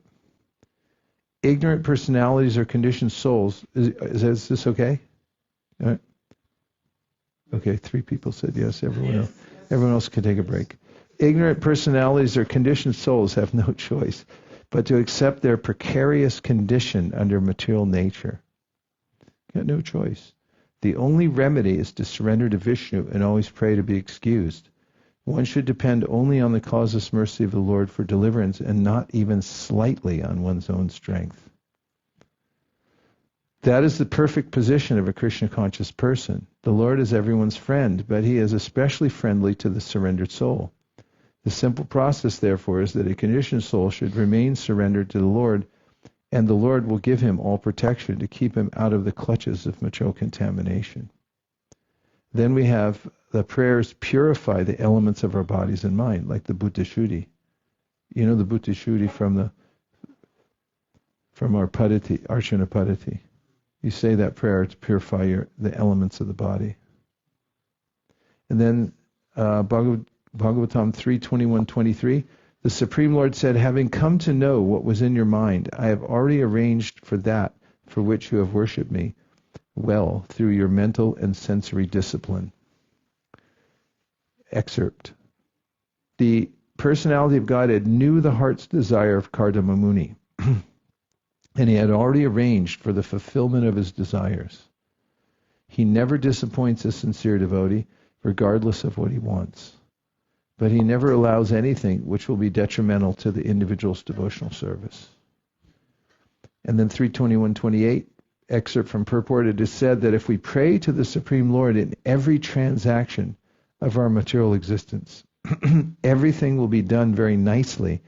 Ignorant personalities or conditioned souls. Is this okay? All right. Okay, 3 people said yes. Everyone else can take a break. Ignorant personalities or conditioned souls have no choice but to accept their precarious condition under material nature. Got no choice. The only remedy is to surrender to Vishnu and always pray to be excused. One should depend only on the causeless mercy of the Lord for deliverance and not even slightly on one's own strength. That is the perfect position of a Krishna-conscious person. The Lord is everyone's friend, but he is especially friendly to the surrendered soul. The simple process, therefore, is that a conditioned soul should remain surrendered to the Lord and the Lord will give him all protection to keep him out of the clutches of material contamination. Then we have the prayers purify the elements of our bodies and mind, like the Bhuta Shuddhi. You know the Bhuta Shuddhi from our Padati, Archana Padati. You say that prayer to purify the elements of the body. And then Bhagavatam 3:21-23, the Supreme Lord said, having come to know what was in your mind, I have already arranged for that for which you have worshipped me well through your mental and sensory discipline. Excerpt. The personality of Godhead knew the heart's desire of Kardama Muni, and he had already arranged for the fulfillment of his desires. He never disappoints a sincere devotee, regardless of what he wants. But he never allows anything which will be detrimental to the individual's devotional service. And then 3:21-28, excerpt from Purport, it is said that if we pray to the Supreme Lord in every transaction of our material existence, everything will be done very nicely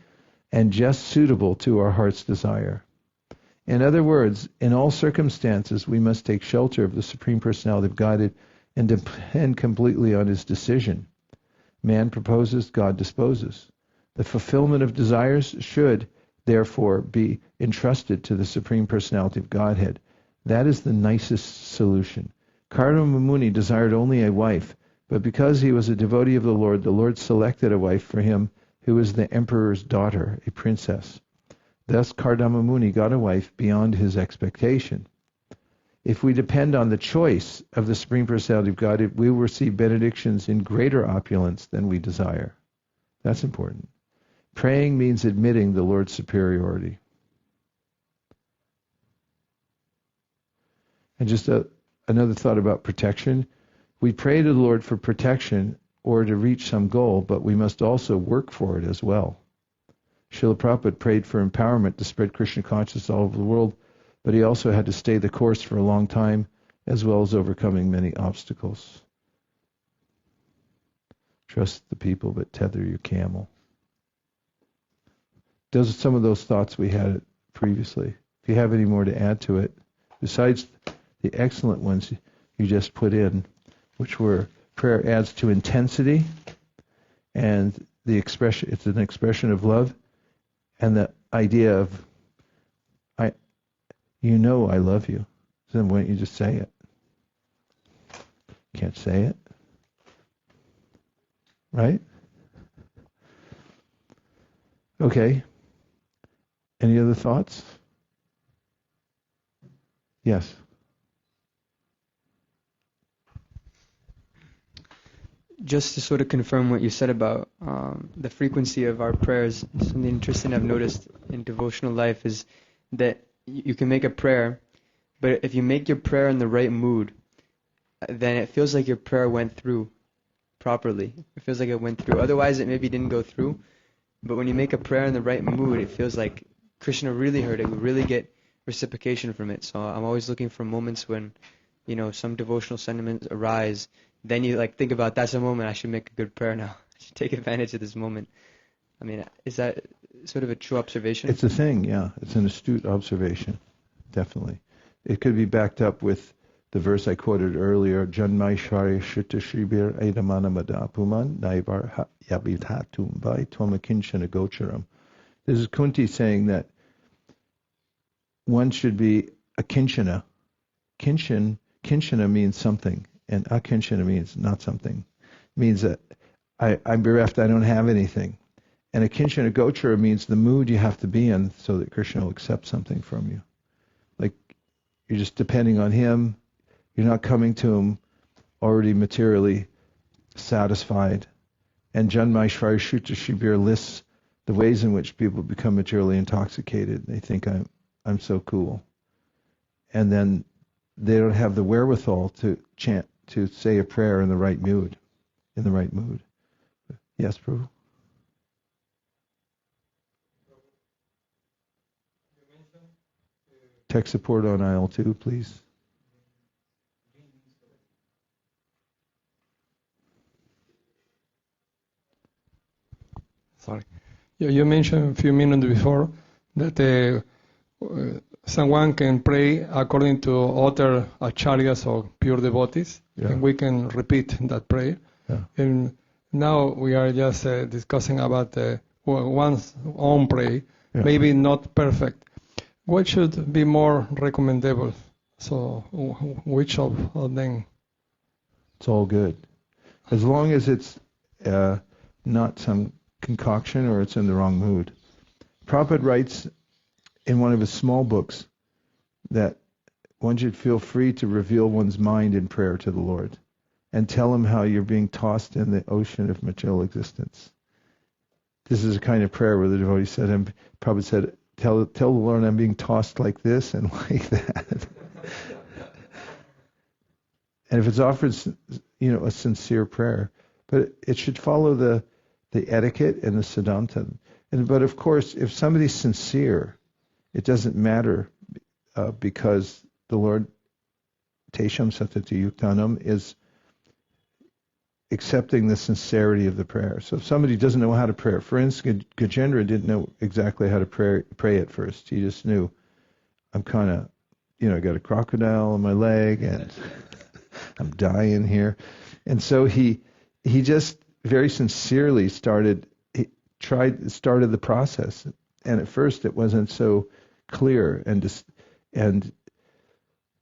and just suitable to our heart's desire. In other words, in all circumstances, we must take shelter of the Supreme Personality of Godhead and depend completely on his decision. Man proposes, God disposes. The fulfillment of desires should, therefore, be entrusted to the Supreme Personality of Godhead. That is the nicest solution. Kardama Muni desired only a wife, but because he was a devotee of the Lord selected a wife for him who was the emperor's daughter, a princess. Thus Kardama Muni got a wife beyond his expectation. If we depend on the choice of the Supreme Personality of God, we will receive benedictions in greater opulence than we desire. That's important. Praying means admitting the Lord's superiority. And just another thought about protection. We pray to the Lord for protection or to reach some goal, but we must also work for it as well. Srila Prabhupada prayed for empowerment to spread Krishna consciousness all over the world, but he also had to stay the course for a long time, as well as overcoming many obstacles. Trust the people, but tether your camel. Those are some of those thoughts we had previously. If you have any more to add to it, besides the excellent ones you just put in, which were prayer adds to intensity, and the expression, it's an expression of love, and the idea of you know I love you. So then why don't you just say it? Can't say it. Right? Okay. Any other thoughts? Yes. Just to sort of confirm what you said about the frequency of our prayers, something interesting I've noticed in devotional life is that you can make a prayer, but if you make your prayer in the right mood, then it feels like your prayer went through properly. It feels like it went through. Otherwise, it maybe didn't go through. But when you make a prayer in the right mood, it feels like Krishna really heard it. We really get reciprocation from it. So I'm always looking for moments when, some devotional sentiments arise. Then you think about, that's a moment I should make a good prayer now. I should take advantage of this moment. I mean, is that sort of a true observation? It's a thing, yeah. It's an astute observation, definitely. It could be backed up with the verse I quoted earlier, Janmaishvarya Shrita Shribir Edamana Madapuman Naivar Yabidhatum Vai Twamakinshana Gocharam. This is Kunti saying that one should be a kinshana. Kinshana means something, and akinshana means not something. It means that I'm bereft, I don't have anything. And a kinshana gochara means the mood you have to be in so that Krishna will accept something from you. Like you're just depending on him. You're not coming to him already materially satisfied. And Janmaishvarya Shuta Shibir lists the ways in which people become materially intoxicated. They think I'm so cool. And then they don't have the wherewithal to chant, to say a prayer in the right mood. Yes, Prabhu? Tech support on aisle 2, please. Sorry. You mentioned a few minutes before that someone can pray according to other acharyas or pure devotees, and we can repeat that prayer. Yeah. And now we are just discussing about one's own prayer, maybe not perfect. What should be more recommendable? So, which of them? It's all good. As long as it's not some concoction or it's in the wrong mood. Prabhupada writes in one of his small books that one should feel free to reveal one's mind in prayer to the Lord and tell him how you're being tossed in the ocean of material existence. This is a kind of prayer where the devotee said, Prabhupada said, tell the Lord I'm being tossed like this and like that. And if it's offered, a sincere prayer, but it should follow the etiquette and the siddhanta. But of course, if somebody's sincere, it doesn't matter because the Lord, Tesham Satati Yuktanam, is accepting the sincerity of the prayer. So if somebody doesn't know how to pray, for instance, Gajendra didn't know exactly how to pray at first. He just knew, I'm kind of, I got a crocodile on my leg and I'm dying here. And so he just very sincerely started the process. And at first it wasn't so clear. And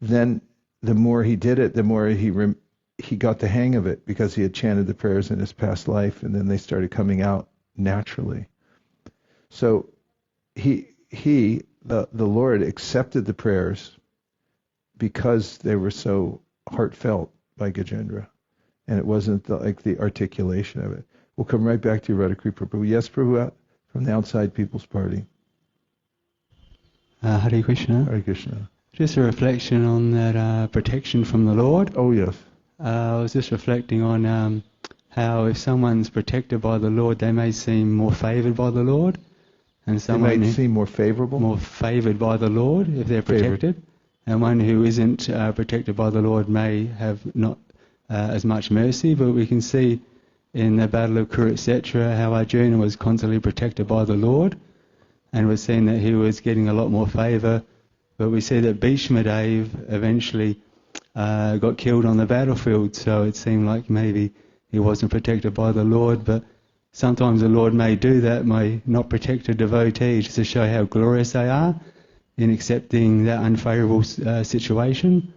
then the more he did it, the more he got the hang of it because he had chanted the prayers in his past life, and then they started coming out naturally. So the Lord accepted the prayers because they were so heartfelt by Gajendra, and it wasn't the articulation of it. We'll come right back to you, Radha Kripa Prabhu. Yes, Prabhu, from the Outside People's Party. Hare Krishna. Hare Krishna. Just a reflection on that protection from the Lord. Oh, yes. I was just reflecting on how if someone's protected by the Lord, they may seem more favoured by the Lord. And someone they might seem more favourable? More favoured by the Lord if they're protected. And one who isn't protected by the Lord may have not as much mercy. But we can see in the Battle of Kurukshetra how Arjuna was constantly protected by the Lord. And we're seeing that he was getting a lot more favour. But we see that Bhishma Dev eventually got killed on the battlefield. So it seemed like maybe he wasn't protected by the Lord. But sometimes the Lord may do that, may not protect a devotee just to show how glorious they are in accepting that unfavourable situation.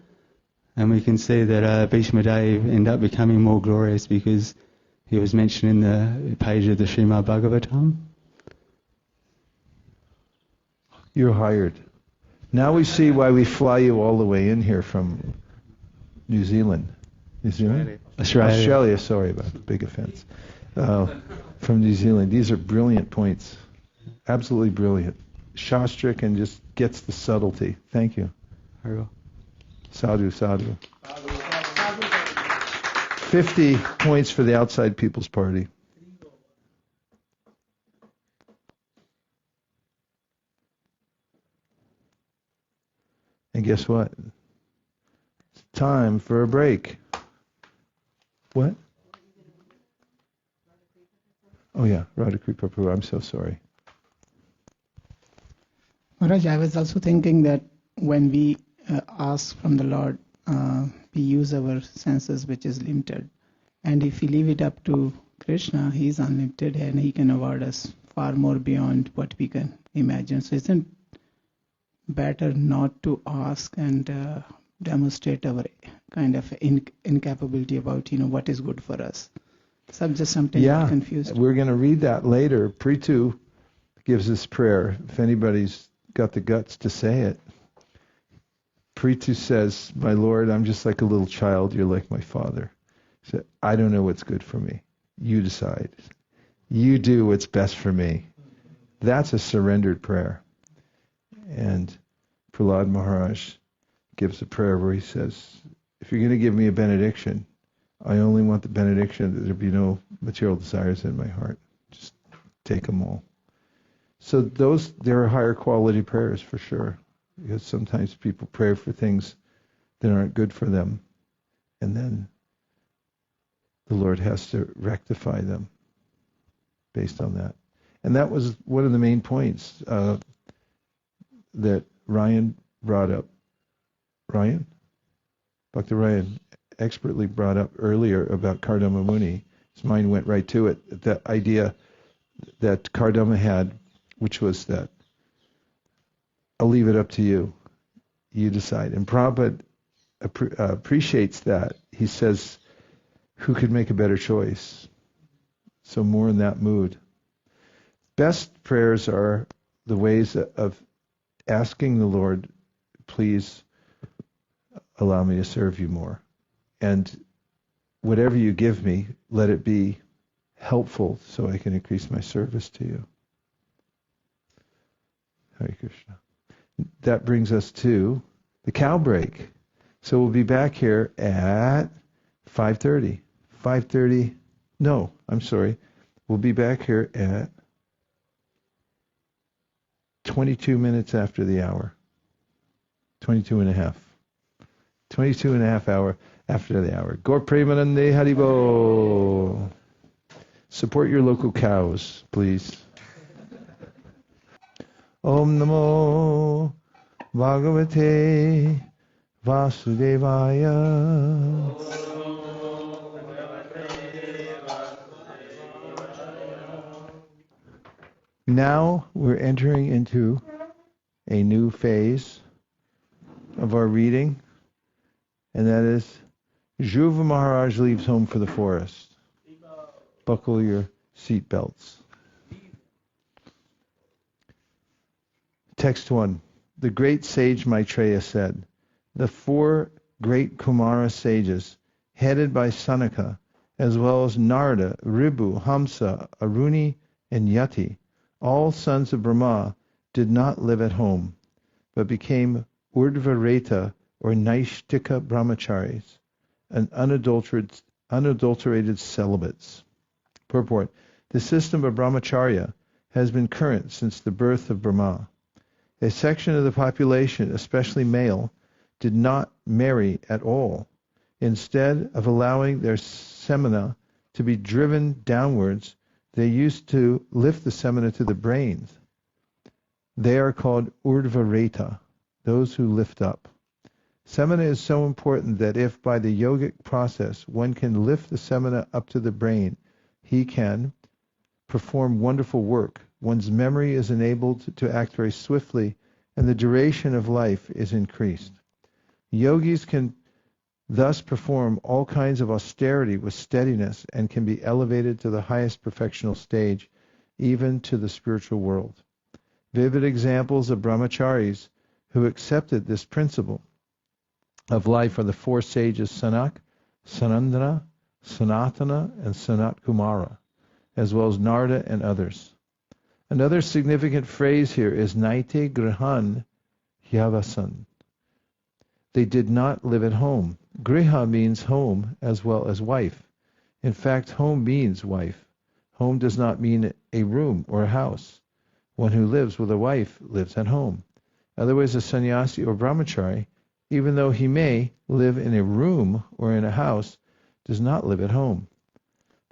And we can see that Bhishma Dev ended up becoming more glorious because he was mentioned in the page of the Srimad Bhagavatam. You're hired. Now we see why we fly you all the way in here from New Zealand. New Zealand? Australia, sorry about the big offense. From New Zealand. These are brilliant points. Absolutely brilliant. Shastric and just gets the subtlety. Thank you. Sadhu, sadhu. 50 points for the Outside People's Party. And guess what? It's time for a break. What? Oh yeah, Radha Kripa Prabhu. I'm so sorry. Mahārāja, I was also thinking that when we ask from the Lord, we use our senses, which is limited. And if we leave it up to Krishna, he is unlimited and he can award us far more beyond what we can imagine. So isn't better not to ask and demonstrate our kind of incapability about, what is good for us? So I'm just something confused. We're going to read that later. Prithu gives this prayer. If anybody's got the guts to say it. Prithu says, my Lord, I'm just like a little child. You're like my father. He said, I don't know what's good for me. You decide. You do what's best for me. That's a surrendered prayer. And Prahlad Maharaj gives a prayer where he says, if you're going to give me a benediction, I only want the benediction that there be no material desires in my heart. Just take them all. So there are higher quality prayers for sure. Because sometimes people pray for things that aren't good for them. And then the Lord has to rectify them based on that. And that was one of the main points. that Ryan brought up. Ryan? Dr. Ryan expertly brought up earlier about Kardama Muni. His mind went right to it. The idea that Kardama had, which was that, I'll leave it up to you. You decide. And Prabhupada appreciates that. He says, who could make a better choice? So more in that mood. Best prayers are the ways of asking the Lord, please allow me to serve you more. And whatever you give me, let it be helpful so I can increase my service to you. Hare Krishna. That brings us to the cow break. So we'll be back here at 5:30. 5:30. No, I'm sorry. We'll be back here at 22 minutes after the hour. 22 and a half. 22 and a half hour after the hour. Gaur Premanande Haribo. Support your local cows, please. Om Namo Bhagavate Vasudevaya. Now we're entering into a new phase of our reading, and that is Dhruva Mahārāja leaves home for the forest. Buckle your seat belts. Text 1. The great sage Maitreya said, the 4 great Kumara sages, headed by Sanaka, as well as Narada, Ribu, Hamsa, Aruni, and Yati, all sons of Brahma, did not live at home, but became Urdhvareta or Naishtika brahmacharis, and unadulterated celibates. Purport. The system of brahmacharya has been current since the birth of Brahma. A section of the population, especially male, did not marry at all. Instead of allowing their semina to be driven downwards, they used to lift the semina to the brains. They are called Urdhvareta, those who lift up. Semina is so important that if by the yogic process one can lift the semina up to the brain, he can perform wonderful work. One's memory is enabled to act very swiftly, and the duration of life is increased. Yogis can thus perform all kinds of austerity with steadiness and can be elevated to the highest perfectional stage, even to the spiritual world. Vivid examples of brahmacharis who accepted this principle of life are the 4 sages Sanak, Sanandana, Sanatana, and Sanat Kumara, as well as Narada and others. Another significant phrase here is Naite Grihan Hyavasan. They did not live at home. Griha means home as well as wife. In fact, home means wife. Home does not mean a room or a house. One who lives with a wife lives at home. Otherwise, a sannyasi or brahmachari, even though he may live in a room or in a house, does not live at home.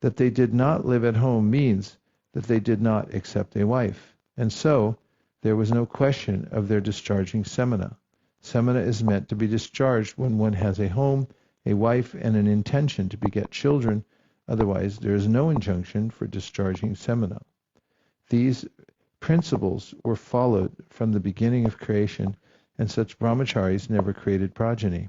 That they did not live at home means that they did not accept a wife, and so there was no question of their discharging semina. Semina is meant to be discharged when one has a home, a wife, and an intention to beget children. Otherwise, there is no injunction for discharging semina. These principles were followed from the beginning of creation, and such brahmacharis never created progeny.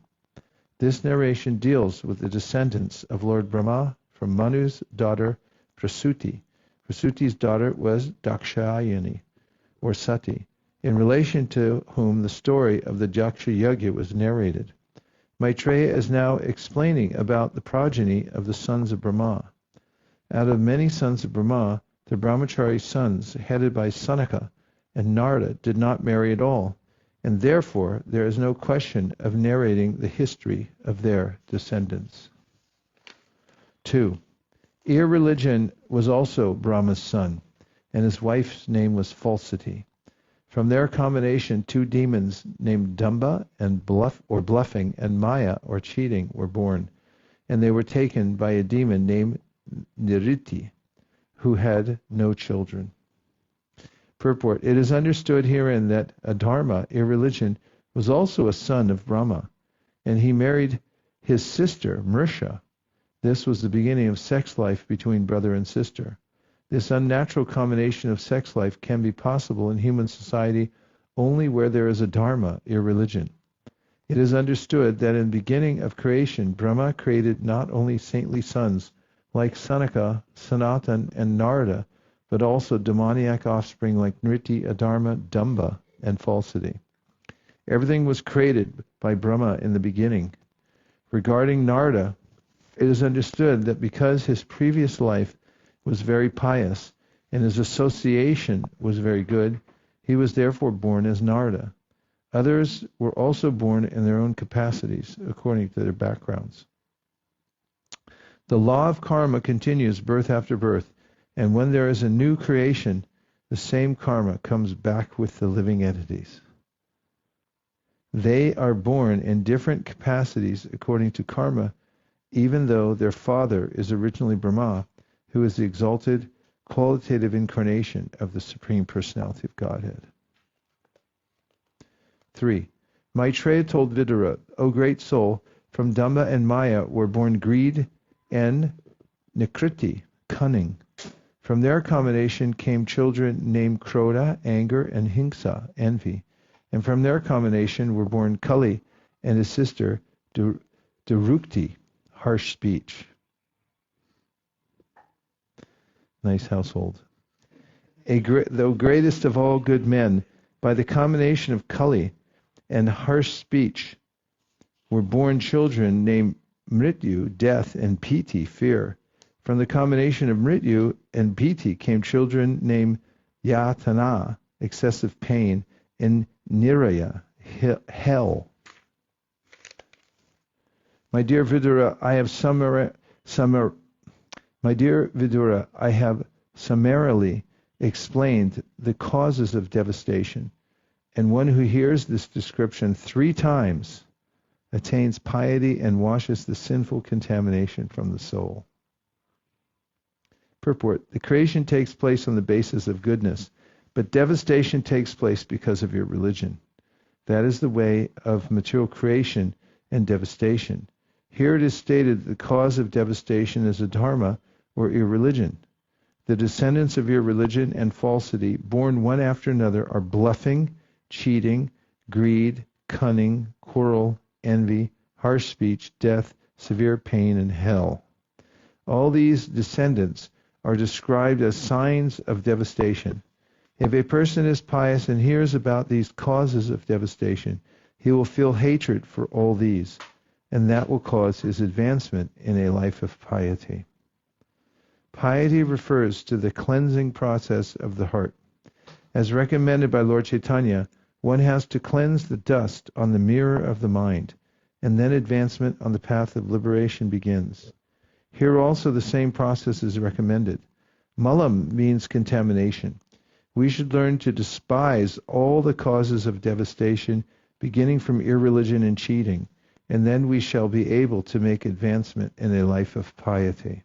This narration deals with the descendants of Lord Brahma from Manu's daughter Prasuti. Prasuti's daughter was Dakshayani, or Sati, in relation to whom the story of the Jaksha Yajna was narrated. Maitreya is now explaining about the progeny of the sons of Brahma. Out of many sons of Brahma, the brahmachari sons, headed by Sanaka and Narada, did not marry at all, and therefore there is no question of narrating the history of their descendants. 2. Irreligion was also Brahma's son, and his wife's name was Falsity. From their combination, 2 demons named Damba and bluffing, and Maya or cheating were born, and they were taken by a demon named Niriti, who had no children. Purport. It is understood herein that Adharma, irreligion, was also a son of Brahma, and he married his sister, Mrisha. This was the beginning of sex life between brother and sister. This unnatural combination of sex life can be possible in human society only where there is a dharma, irreligion. It is understood that in the beginning of creation, Brahma created not only saintly sons like Sanaka, Sanatan, and Narada, but also demoniac offspring like Nriti, Adharma, Damba, and falsity. Everything was created by Brahma in the beginning. Regarding Narada, it is understood that because his previous life was very pious and his association was very good, he was therefore born as Narada. Others were also born in their own capacities, according to their backgrounds. The law of karma continues birth after birth, and when there is a new creation, the same karma comes back with the living entities. They are born in different capacities according to karma, even though their father is originally Brahma, who is the exalted qualitative incarnation of the Supreme Personality of Godhead. 3. Maitreya told Vidura, O great soul, from Dhamma and Maya were born greed and Nikriti, cunning. From their combination came children named Krodha, anger, and Hingsa, envy. And from their combination were born Kali and his sister Durukti, harsh speech. Nice household. Though greatest of all good men, by the combination of Kali and harsh speech were born children named Mrityu, death, and Piti, fear. From the combination of Mrityu and Piti came children named Yatana, excessive pain, and Niraya, hell. My dear Vidura, I have summarily explained the causes of devastation, and one who hears this description 3 times attains piety and washes the sinful contamination from the soul. Purport. The creation takes place on the basis of goodness, but devastation takes place because of your religion. That is the way of material creation and devastation. Here it is stated that the cause of devastation is a dharma or irreligion. The descendants of irreligion and falsity, born one after another, are bluffing, cheating, greed, cunning, quarrel, envy, harsh speech, death, severe pain, and hell. All these descendants are described as signs of devastation. If a person is pious and hears about these causes of devastation, he will feel hatred for all these, and that will cause his advancement in a life of piety. Piety refers to the cleansing process of the heart. As recommended by Lord Chaitanya, one has to cleanse the dust on the mirror of the mind, and then advancement on the path of liberation begins. Here also the same process is recommended. Malam means contamination. We should learn to despise all the causes of devastation, beginning from irreligion and cheating, and then we shall be able to make advancement in a life of piety.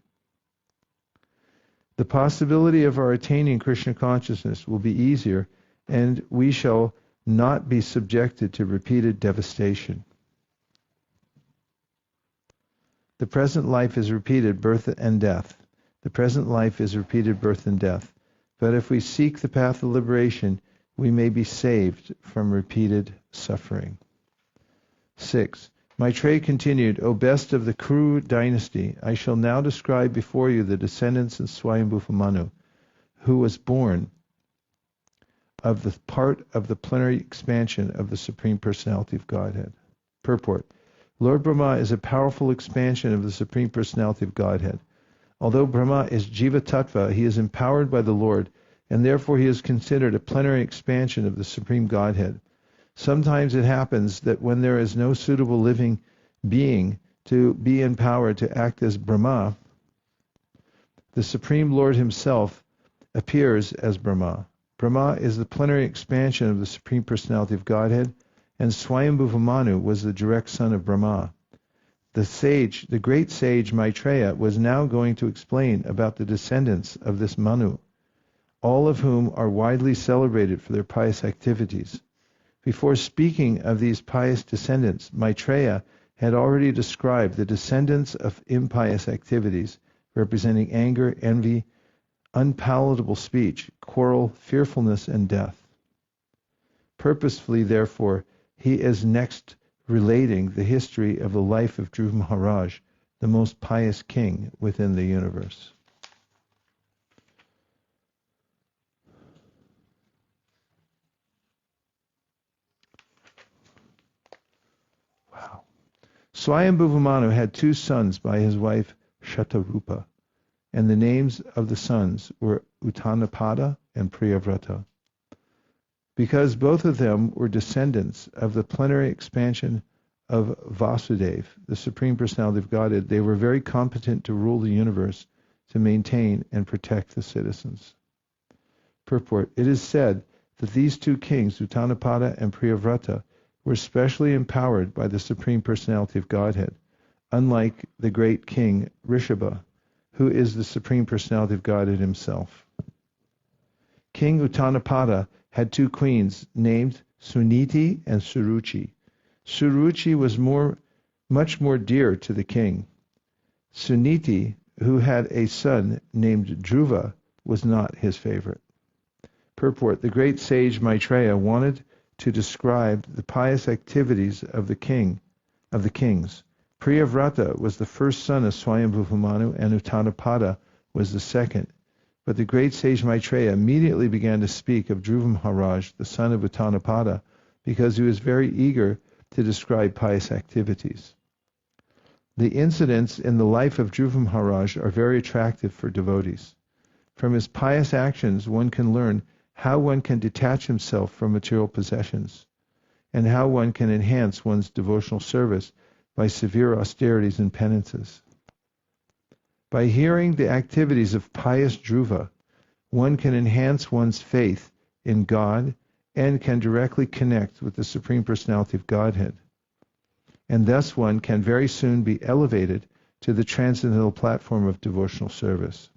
The possibility of our attaining Krishna consciousness will be easier, and we shall not be subjected to repeated devastation. The present life is repeated birth and death. The present life is repeated birth and death. But if we seek the path of liberation, we may be saved from repeated suffering. 6. Maitreya continued, O best of the Kuru dynasty, I shall now describe before you the descendants of Swayambhuva Manu, who was born of the part of the plenary expansion of the Supreme Personality of Godhead. Purport. Lord Brahma is a powerful expansion of the Supreme Personality of Godhead. Although Brahma is Jiva Tattva, he is empowered by the Lord, and therefore he is considered a plenary expansion of the Supreme Godhead. Sometimes it happens that when there is no suitable living being to be empowered to act as Brahma, the Supreme Lord himself appears as Brahma. Brahma is the plenary expansion of the Supreme Personality of Godhead, and Swayambhuva Manu was the direct son of Brahma. The great sage Maitreya was now going to explain about the descendants of this Manu. all of whom are widely celebrated for their pious activities. Before speaking of these pious descendants, Maitreya had already described the descendants of impious activities, representing anger, envy, unpalatable speech, quarrel, fearfulness, and death. Purposefully, therefore, he is next relating the history of the life of Dhruva Mahārāja, the most pious king within the universe. Wow. Swayambhuva Manu had 2 sons by his wife Shatarupa, and the names of the sons were Uttanapada and Priyavrata. Because both of them were descendants of the plenary expansion of Vasudeva, the Supreme Personality of Godhead, they were very competent to rule the universe, to maintain and protect the citizens. Purport: it is said that these 2 kings, Uttanapada and Priyavrata, were specially empowered by the Supreme Personality of Godhead, unlike the great king Rishabha, who is the Supreme Personality of Godhead himself. King Uttanapada had 2 queens named Suniti and Suruchi. Suruchi was much more dear to the king. Suniti, who had a son named Dhruva, was not his favorite. Purport: the great sage Maitreya wanted to describe the pious activities of the kings. Priyavrata was the first son of Swayambhuva Manu, and Uttanapada was the second. But the great sage Maitreya immediately began to speak of Dhruva Mahārāja, the son of Uttanapada, because he was very eager to describe pious activities. The incidents in the life of Dhruva Mahārāja are very attractive for devotees. From his pious actions, one can learn how one can detach himself from material possessions, and how one can enhance one's devotional service by severe austerities and penances. By hearing the activities of pious Dhruva, one can enhance one's faith in God and can directly connect with the Supreme Personality of Godhead. And thus one can very soon be elevated to the transcendental platform of devotional service.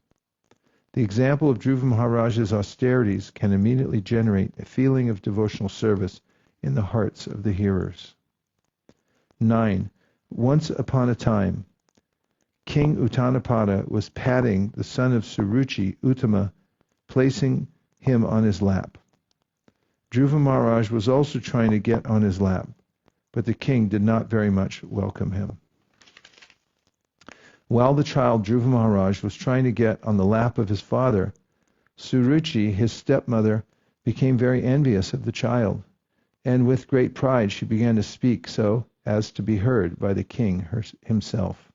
The example of Dhruva Mahārāja's austerities can immediately generate a feeling of devotional service in the hearts of the hearers. 9. Once upon a time, King Uttanapada was patting the son of Suruchi, Uttama, placing him on his lap. Dhruva Mahārāja was also trying to get on his lap, but the king did not very much welcome him. While the child Dhruva Mahārāja was trying to get on the lap of his father, Suruchi, his stepmother, became very envious of the child, and with great pride she began to speak so as to be heard by the king himself.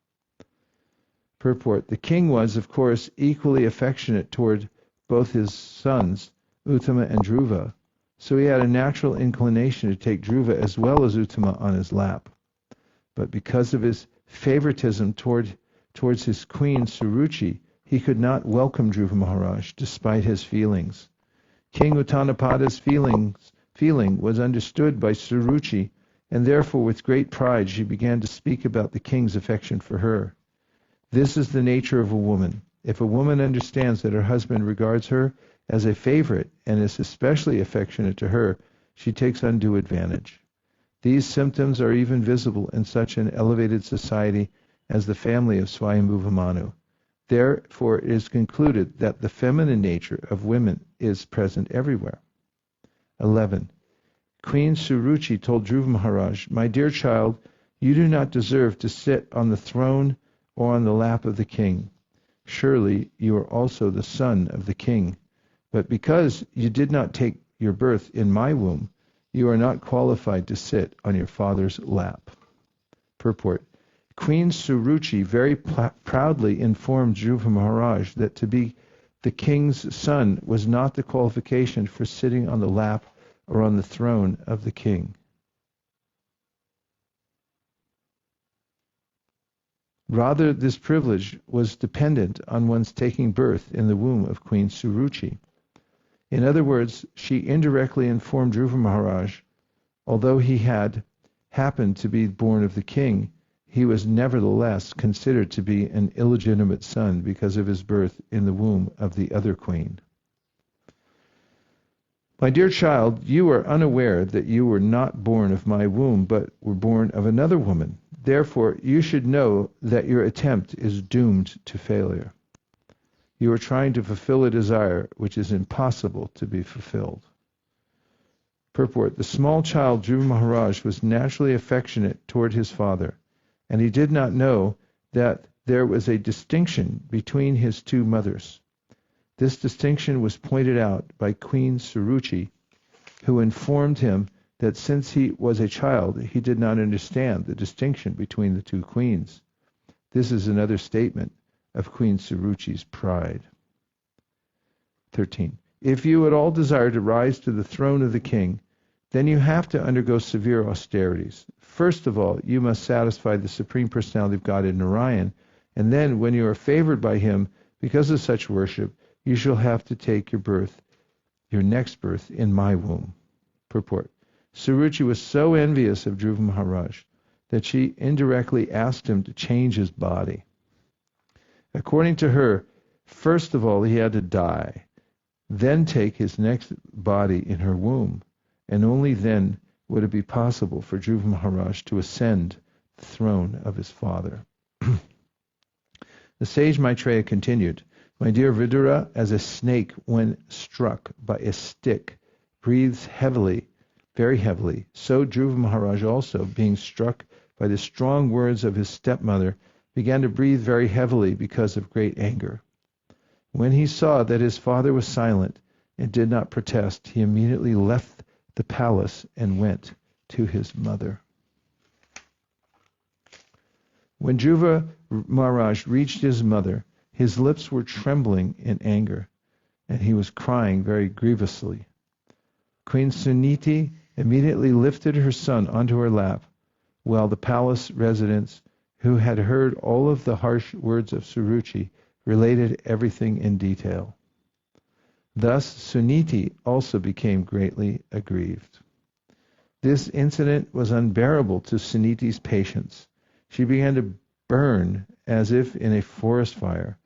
Purport: the king was, of course, equally affectionate toward both his sons, Uttama and Dhruva, so he had a natural inclination to take Dhruva as well as Uttama on his lap. But because of his favoritism towards his queen Suruchi, he could not welcome Dhruva Mahārāja despite his feelings. King Uttanapada's feeling was understood by Suruchi, and therefore with great pride she began to speak about the king's affection for her. This is the nature of a woman. If a woman understands that her husband regards her as a favorite and is especially affectionate to her, she takes undue advantage. These symptoms are even visible in such an elevated society as the family of Swayambhuva Manu. Therefore, it is concluded that the feminine nature of women is present everywhere. 11. Queen Suruchi told Dhruva Mahārāja, "My dear child, you do not deserve to sit on the throne or on the lap of the king. Surely you are also the son of the king. But because you did not take your birth in my womb, you are not qualified to sit on your father's lap." Purport: Queen Suruchi very proudly informed Dhruva Mahārāja that to be the king's son was not the qualification for sitting on the lap or on the throne of the king. Rather, this privilege was dependent on one's taking birth in the womb of Queen Suruchi. In other words, she indirectly informed Dhruva Mahārāja, although he had happened to be born of the king, he was nevertheless considered to be an illegitimate son because of his birth in the womb of the other queen. My dear child, you are unaware that you were not born of my womb, but were born of another woman. Therefore, you should know that your attempt is doomed to failure. You are trying to fulfill a desire which is impossible to be fulfilled. Purport: the small child Dhruva Mahārāja was naturally affectionate toward his father, and he did not know that there was a distinction between his two mothers. This distinction was pointed out by Queen Suruchi, who informed him that since he was a child, he did not understand the distinction between the two queens. This is another statement of Queen Suruchi's pride. 13. If you at all desire to rise to the throne of the king, then you have to undergo severe austerities. First of all, you must satisfy the Supreme Personality of Godhead Narayan, and then, when you are favored by him because of such worship, you shall have to take your next birth, in my womb. Purport: Suruchi was so envious of Dhruva Mahārāja that she indirectly asked him to change his body. According to her, first of all he had to die, then take his next body in her womb, and only then would it be possible for Dhruva Mahārāja to ascend the throne of his father. The sage Maitreya continued, my dear Vidura, as a snake when struck by a stick breathes heavily, very heavily, so Dhruva Mahārāja also, being struck by the strong words of his stepmother, began to breathe very heavily because of great anger. When he saw that his father was silent and did not protest, he immediately left the palace and went to his mother. When Dhruva Mahārāja reached his mother, his lips were trembling in anger, and he was crying very grievously. Queen Suniti immediately lifted her son onto her lap, while the palace residents, who had heard all of the harsh words of Suruchi, related everything in detail. Thus Suniti also became greatly aggrieved. This incident was unbearable to Suniti's patience. She began to burn as if in a forest fire,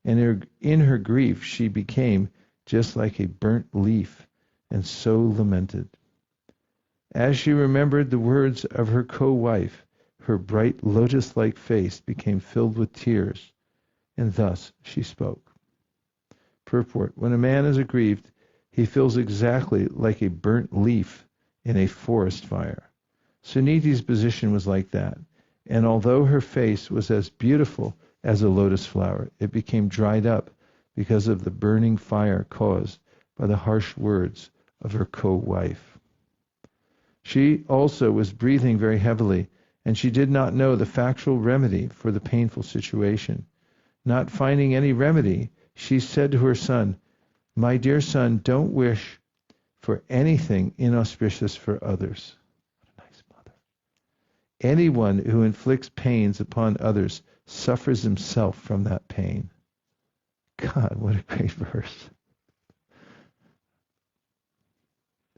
and in her grief she became just like a burnt leaf, and so lamented. As she remembered the words of her co-wife, her bright lotus-like face became filled with tears, and thus she spoke. Purport: when a man is aggrieved, he feels exactly like a burnt leaf in a forest fire. Suniti's position was like that, and although her face was as beautiful as a lotus flower, it became dried up because of the burning fire caused by the harsh words of her co-wife. She also was breathing very heavily, and she did not know the factual remedy for the painful situation. Not finding any remedy, she said to her son, my dear son, don't wish for anything inauspicious for others. What a nice mother. Anyone who inflicts pains upon others suffers himself from that pain. God, what a great verse.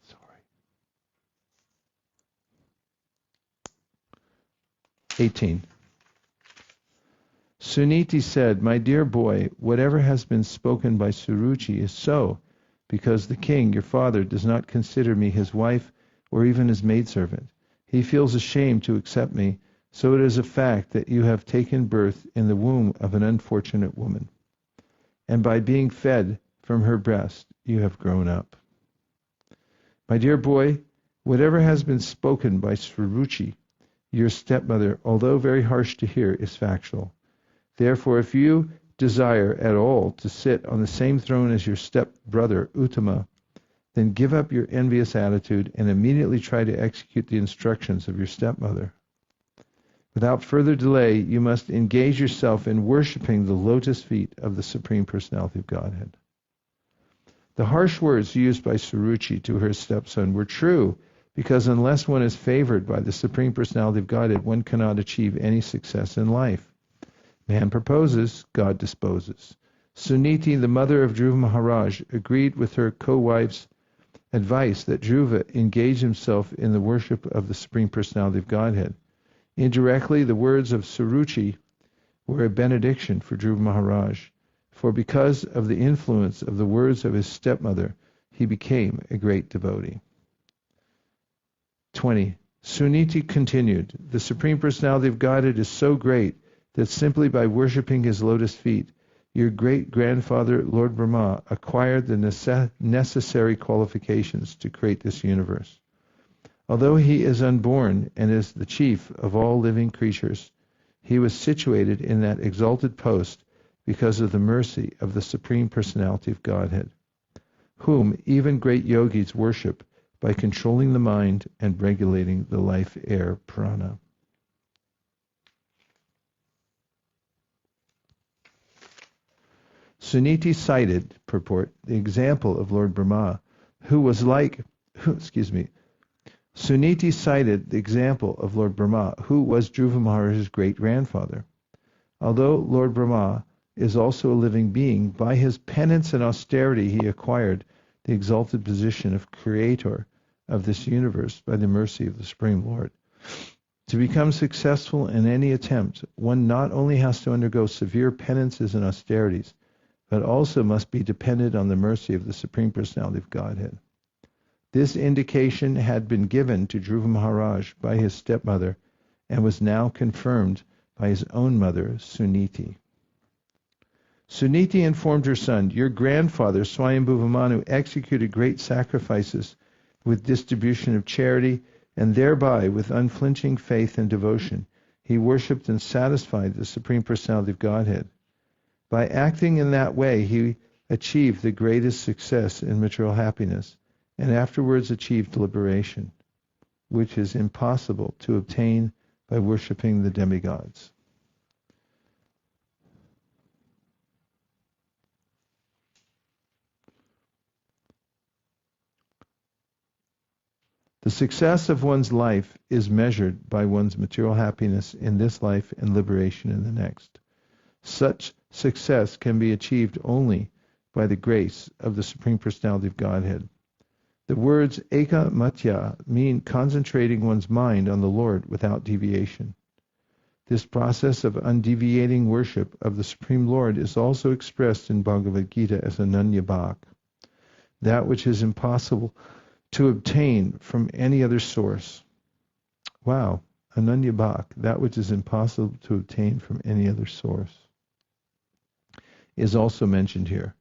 Sorry. 18. Suniti said, my dear boy, whatever has been spoken by Suruchi is so, because the king, your father, does not consider me his wife or even his maidservant. He feels ashamed to accept me, so it is a fact that you have taken birth in the womb of an unfortunate woman, and by being fed from her breast, you have grown up. My dear boy, whatever has been spoken by Suruchi, your stepmother, although very harsh to hear, is factual. Therefore, if you desire at all to sit on the same throne as your step-brother Uttama, then give up your envious attitude and immediately try to execute the instructions of your stepmother. Without further delay, you must engage yourself in worshipping the lotus feet of the Supreme Personality of Godhead. The harsh words used by Suruchi to her stepson were true, because unless one is favored by the Supreme Personality of Godhead, one cannot achieve any success in life. Man proposes, God disposes. Suniti, the mother of Dhruva Mahārāja, agreed with her co-wife's advice that Dhruva engage himself in the worship of the Supreme Personality of Godhead. Indirectly, the words of Suruchi were a benediction for Dhruva Mahārāja, for because of the influence of the words of his stepmother, he became a great devotee. 20. Suniti continued, the Supreme Personality of Godhead is so great that simply by worshipping his lotus feet, your great-grandfather, Lord Brahma, acquired the necessary qualifications to create this universe. Although he is unborn and is the chief of all living creatures, he was situated in that exalted post because of the mercy of the Supreme Personality of Godhead, whom even great yogis worship by controlling the mind and regulating the life air prana. Suniti cited, purport, the example of Lord Brahma, Suniti cited the example of Lord Brahma, who was Dhruva Mahārāja's great-grandfather. Although Lord Brahma is also a living being, by his penance and austerity he acquired the exalted position of creator of this universe by the mercy of the Supreme Lord. To become successful in any attempt, one not only has to undergo severe penances and austerities, but also must be dependent on the mercy of the Supreme Personality of Godhead. This indication had been given to Dhruva Mahārāja by his stepmother and was now confirmed by his own mother, Suniti. Suniti informed her son, your grandfather, Swayambhuva Manu, executed great sacrifices with distribution of charity, and thereby, with unflinching faith and devotion, he worshipped and satisfied the Supreme Personality of Godhead. By acting in that way, he achieved the greatest success in material happiness, and afterwards achieved liberation, which is impossible to obtain by worshipping the demigods. The success of one's life is measured by one's material happiness in this life and liberation in the next. Such success can be achieved only by the grace of the Supreme Personality of Godhead. The words eka matya mean concentrating one's mind on the Lord without deviation. This process of undeviating worship of the Supreme Lord is also expressed in Bhagavad Gita as ananya bhak, that which is impossible to obtain from any other source. Wow, ananya bhak, that which is impossible to obtain from any other source, is also mentioned here.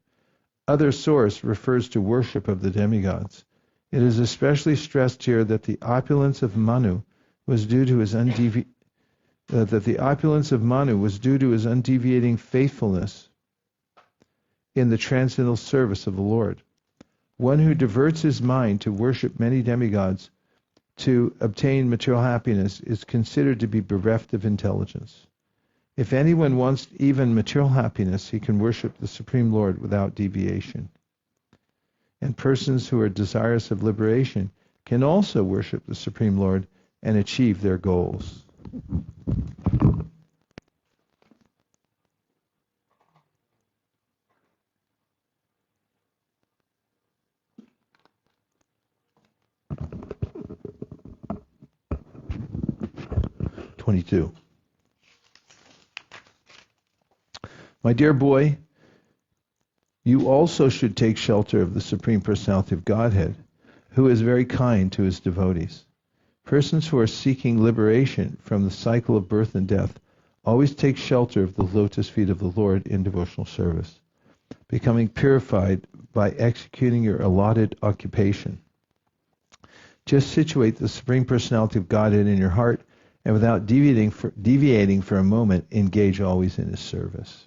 Other source refers to worship of the demigods. It is especially stressed here that the opulence of Manu was due to his undeviating faithfulness in the transcendental service of the Lord. One who diverts his mind to worship many demigods to obtain material happiness is considered to be bereft of intelligence. If anyone wants even material happiness, he can worship the Supreme Lord without deviation. And persons who are desirous of liberation can also worship the Supreme Lord and achieve their goals. My dear boy, you also should take shelter of the Supreme Personality of Godhead, who is very kind to his devotees. Persons who are seeking liberation from the cycle of birth and death always take shelter of the lotus feet of the Lord in devotional service, becoming purified by executing your allotted occupation. Just situate the Supreme Personality of Godhead in your heart, and without deviating for a moment, engage always in his service.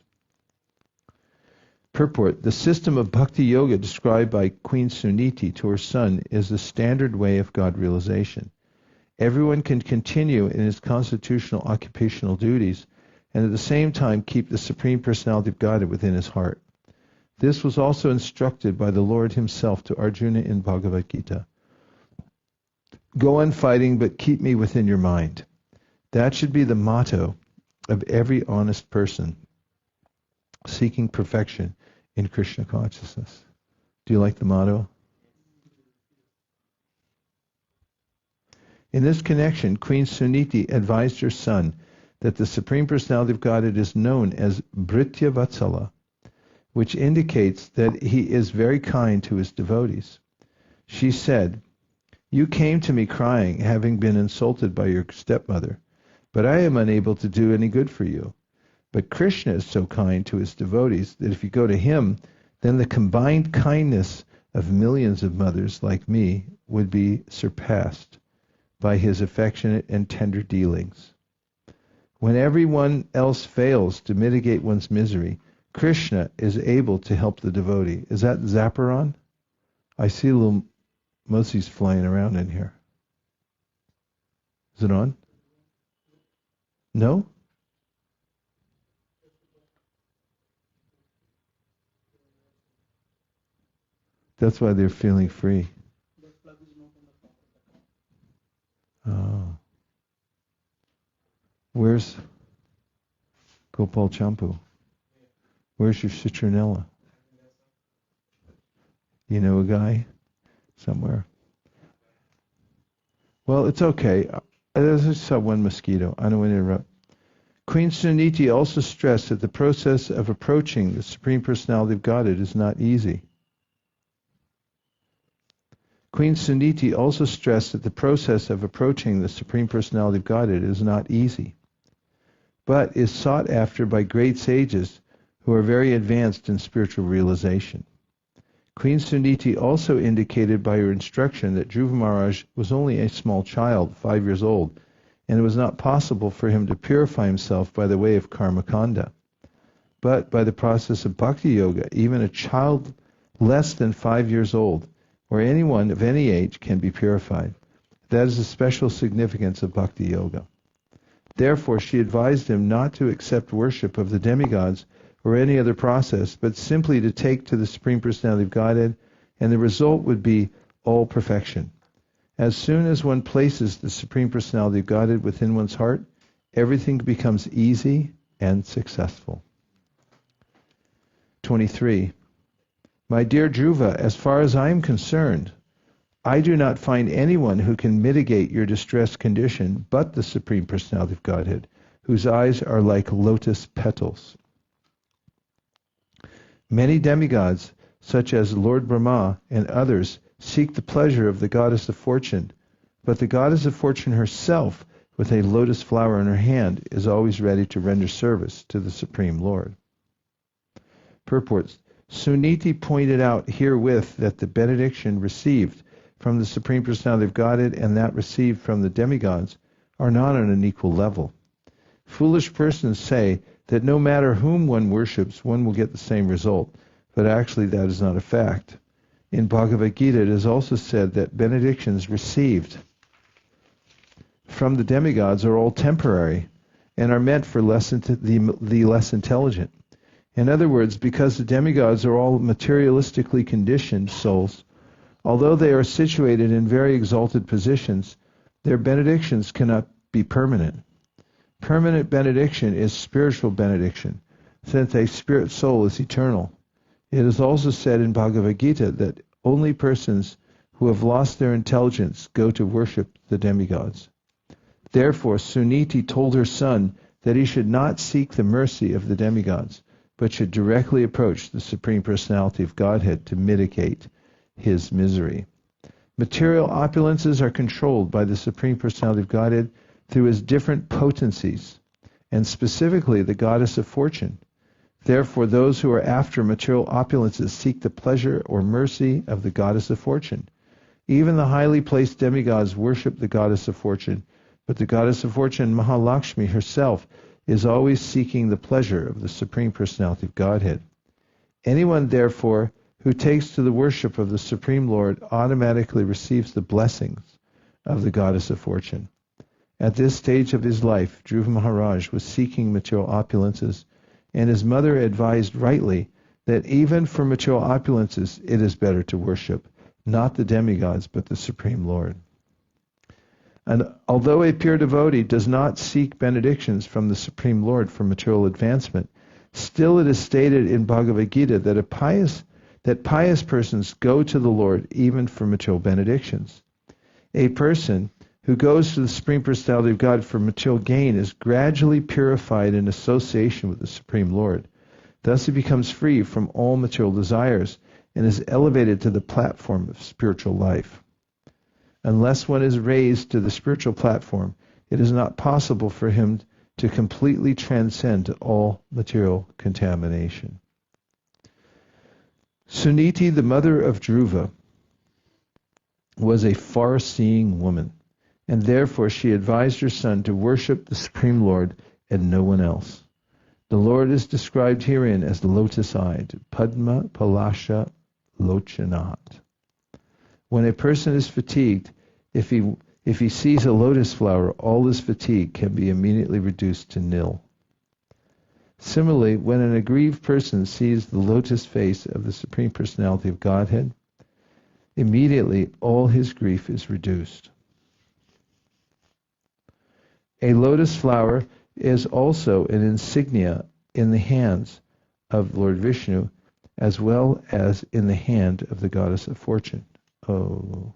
Purport: the system of bhakti yoga described by Queen Suniti to her son is the standard way of God realization. Everyone can continue in his constitutional occupational duties and at the same time keep the Supreme Personality of Godhead within his heart. This was also instructed by the Lord himself to Arjuna in Bhagavad Gita. Go on fighting, but keep me within your mind. That should be the motto of every honest person seeking perfection in Krishna consciousness. Do you like the motto? In this connection, Queen Suniti advised her son that the Supreme Personality of Godhead is known as Bhritya Vatsala, which indicates that he is very kind to his devotees. She said, "You came to me crying, having been insulted by your stepmother, but I am unable to do any good for you. But Krishna is so kind to his devotees that if you go to him, then the combined kindness of millions of mothers like me would be surpassed by his affectionate and tender dealings. When everyone else fails to mitigate one's misery, Krishna is able to help the devotee." Is that Zapparon? I see little Mosies flying around in here. Is it on? No? That's why they're feeling free. Oh. Where's Gopal Champu? Where's your citronella? You know a guy? Somewhere. Well, it's okay. I just saw one mosquito. I don't want to interrupt. Queen Suniti also stressed that the process of approaching the Supreme Personality of Godhead is not easy. Queen Suniti also stressed that the process of approaching the Supreme Personality of Godhead is not easy, but is sought after by great sages who are very advanced in spiritual realization. Queen Suniti also indicated by her instruction that Dhruva Mahārāja was only a small child, 5 years old, and it was not possible for him to purify himself by the way of karmakanda. But by the process of bhakti yoga, even a child less than 5 years old, or anyone of any age, can be purified. That is the special significance of bhakti yoga. Therefore, she advised him not to accept worship of the demigods or any other process, but simply to take to the Supreme Personality of Godhead, and the result would be all perfection. As soon as one places the Supreme Personality of Godhead within one's heart, everything becomes easy and successful. 23. My dear Dhruva, as far as I am concerned, I do not find anyone who can mitigate your distressed condition but the Supreme Personality of Godhead, whose eyes are like lotus petals. Many demigods, such as Lord Brahma and others, seek the pleasure of the goddess of fortune, but the goddess of fortune herself, with a lotus flower in her hand, is always ready to render service to the Supreme Lord. Purports. Suniti pointed out herewith that the benediction received from the Supreme Personality of Godhead and that received from the demigods are not on an equal level. Foolish persons say that no matter whom one worships, one will get the same result, but actually that is not a fact. In Bhagavad Gita, it is also said that benedictions received from the demigods are all temporary and are meant for the less intelligent. In other words, because the demigods are all materialistically conditioned souls, although they are situated in very exalted positions, their benedictions cannot be permanent. Permanent benediction is spiritual benediction, since a spirit soul is eternal. It is also said in Bhagavad Gita that only persons who have lost their intelligence go to worship the demigods. Therefore, Suniti told her son that he should not seek the mercy of the demigods, but should directly approach the Supreme Personality of Godhead to mitigate his misery. Material opulences are controlled by the Supreme Personality of Godhead through his different potencies, and specifically the goddess of fortune. Therefore, those who are after material opulences seek the pleasure or mercy of the goddess of fortune. Even the highly placed demigods worship the goddess of fortune, but the goddess of fortune, Mahalakshmi herself, is always seeking the pleasure of the Supreme Personality of Godhead. Anyone, therefore, who takes to the worship of the Supreme Lord automatically receives the blessings of the goddess of fortune. At this stage of his life, Dhruva Mahārāja was seeking material opulences, and his mother advised rightly that even for material opulences it is better to worship not the demigods but the Supreme Lord. And although a pure devotee does not seek benedictions from the Supreme Lord for material advancement, still it is stated in Bhagavad Gita that pious persons go to the Lord even for material benedictions. A person who goes to the Supreme Personality of God for material gain is gradually purified in association with the Supreme Lord. Thus he becomes free from all material desires and is elevated to the platform of spiritual life. Unless one is raised to the spiritual platform, it is not possible for him to completely transcend all material contamination. Suniti, the mother of Dhruva, was a far-seeing woman, and therefore she advised her son to worship the Supreme Lord and no one else. The Lord is described herein as lotus-eyed, Padma Palasha Lochanat. When a person is fatigued, if he sees a lotus flower, all his fatigue can be immediately reduced to nil. Similarly, when an aggrieved person sees the lotus face of the Supreme Personality of Godhead, immediately all his grief is reduced. A lotus flower is also an insignia in the hands of Lord Vishnu, as well as in the hand of the goddess of fortune. Oh.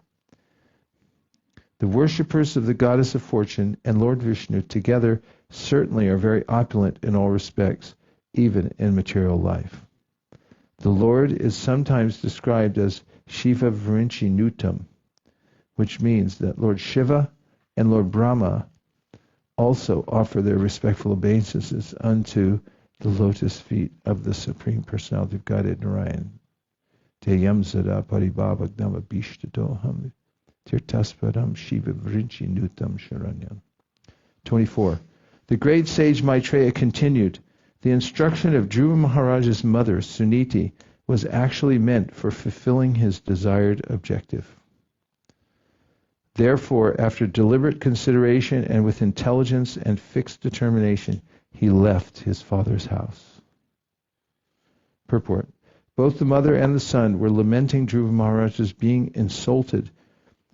The worshippers of the goddess of fortune and Lord Vishnu together certainly are very opulent in all respects, even in material life. The Lord is sometimes described as Shiva Vrinchi Nutam, which means that Lord Shiva and Lord Brahma also offer their respectful obeisances unto the lotus feet of the Supreme Personality of Godhead Narayan. Te yam sada paribhava gnama bhishtatoham tirtasparam Shiva Vrinchi Nutam Sharanyan. 24. The great sage Maitreya continued, the instruction of Dhruva Mahārāja's mother, Suniti, was actually meant for fulfilling his desired objective. Therefore, after deliberate consideration and with intelligence and fixed determination, he left his father's house. Purport. Both the mother and the son were lamenting Dhruva Mahārāja's being insulted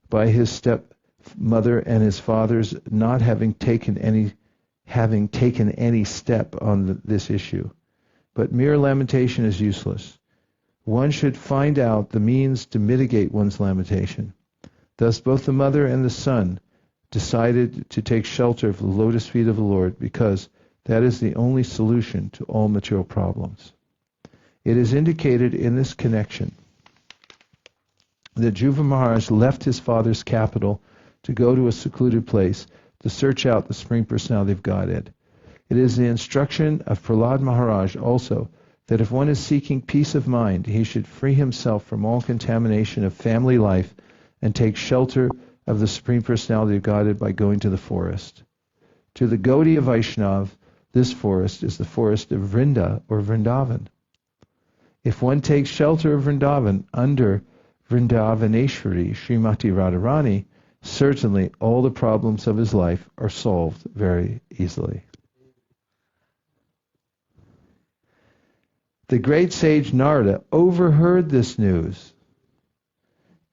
by his stepmother and his father's not having taken any step on this issue. But mere lamentation is useless. One should find out the means to mitigate one's lamentation. Thus both the mother and the son decided to take shelter of the lotus feet of the Lord because that is the only solution to all material problems. It is indicated in this connection that Dhruva Maharaj left his father's capital to go to a secluded place to search out the Supreme Personality of Godhead. It is the instruction of Prahlad Maharaj also that if one is seeking peace of mind, he should free himself from all contamination of family life and take shelter of the Supreme Personality of Godhead by going to the forest. To the Gaudiya Vaishnav, this forest is the forest of Vrinda or Vrindavan. If one takes shelter of Vrindavan under Vrindavaneshwari, Srimati Radharani, certainly all the problems of his life are solved very easily. The great sage Narada overheard this news,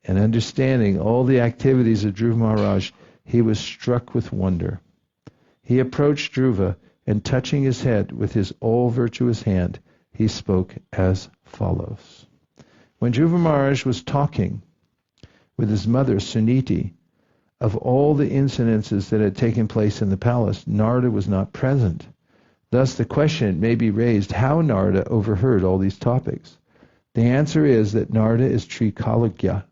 and understanding all the activities of Dhruva Maharaj, he was struck with wonder. He approached Dhruva, and touching his head with his all-virtuous hand, he spoke as follows. When Dhruva Maharaj was talking with his mother, Suniti, of all the incidences that had taken place in the palace, Narada was not present. Thus the question may be raised, how Narada overheard all these topics? The answer is that Narada is Trikalagya.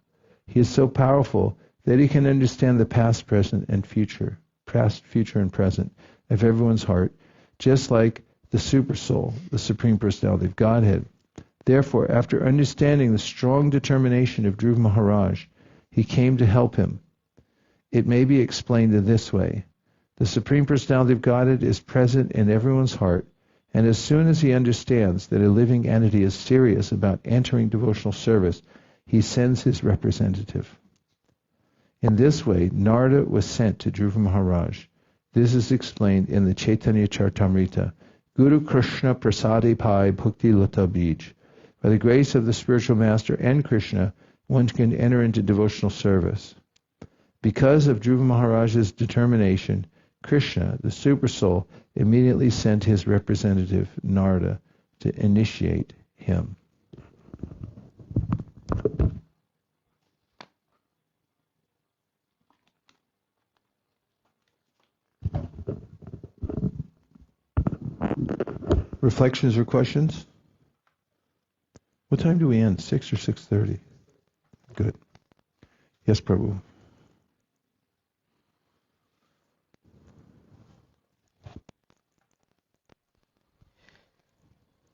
He is so powerful that he can understand the past, present, and future, past, future, and present of everyone's heart, just like the Supersoul, the Supreme Personality of Godhead. Therefore, after understanding the strong determination of Dhruva Maharaj, he came to help him. It may be explained in this way. The Supreme Personality of Godhead is present in everyone's heart, and as soon as he understands that a living entity is serious about entering devotional service, he sends his representative. In this way, Narada was sent to Dhruva Maharaj. This is explained in the Chaitanya Charitamrita. Guru Krishna Prasadi Pai Bhukti Lata Bij. By the grace of the spiritual master and Krishna, one can enter into devotional service. Because of Dhruva Maharaj's determination, Krishna, the Supersoul, immediately sent his representative, Narada, to initiate him. Reflections or questions? What time do we end? 6 or 6:30? Good. Yes, Prabhu.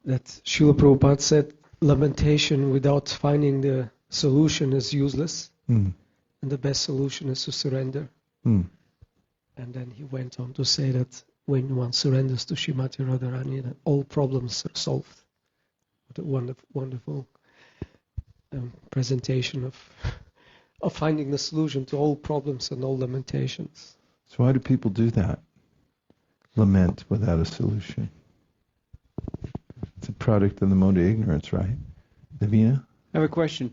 That Srila Prabhupada said lamentation without finding the solution is useless, and the best solution is to surrender. And then he went on to say that when one surrenders to Srimati Radharani, that all problems are solved. What a wonderful presentation of finding the solution to all problems and all lamentations. So why do people do that? Lament without a solution. It's a product of the mode of ignorance, right? Davina? I have a question.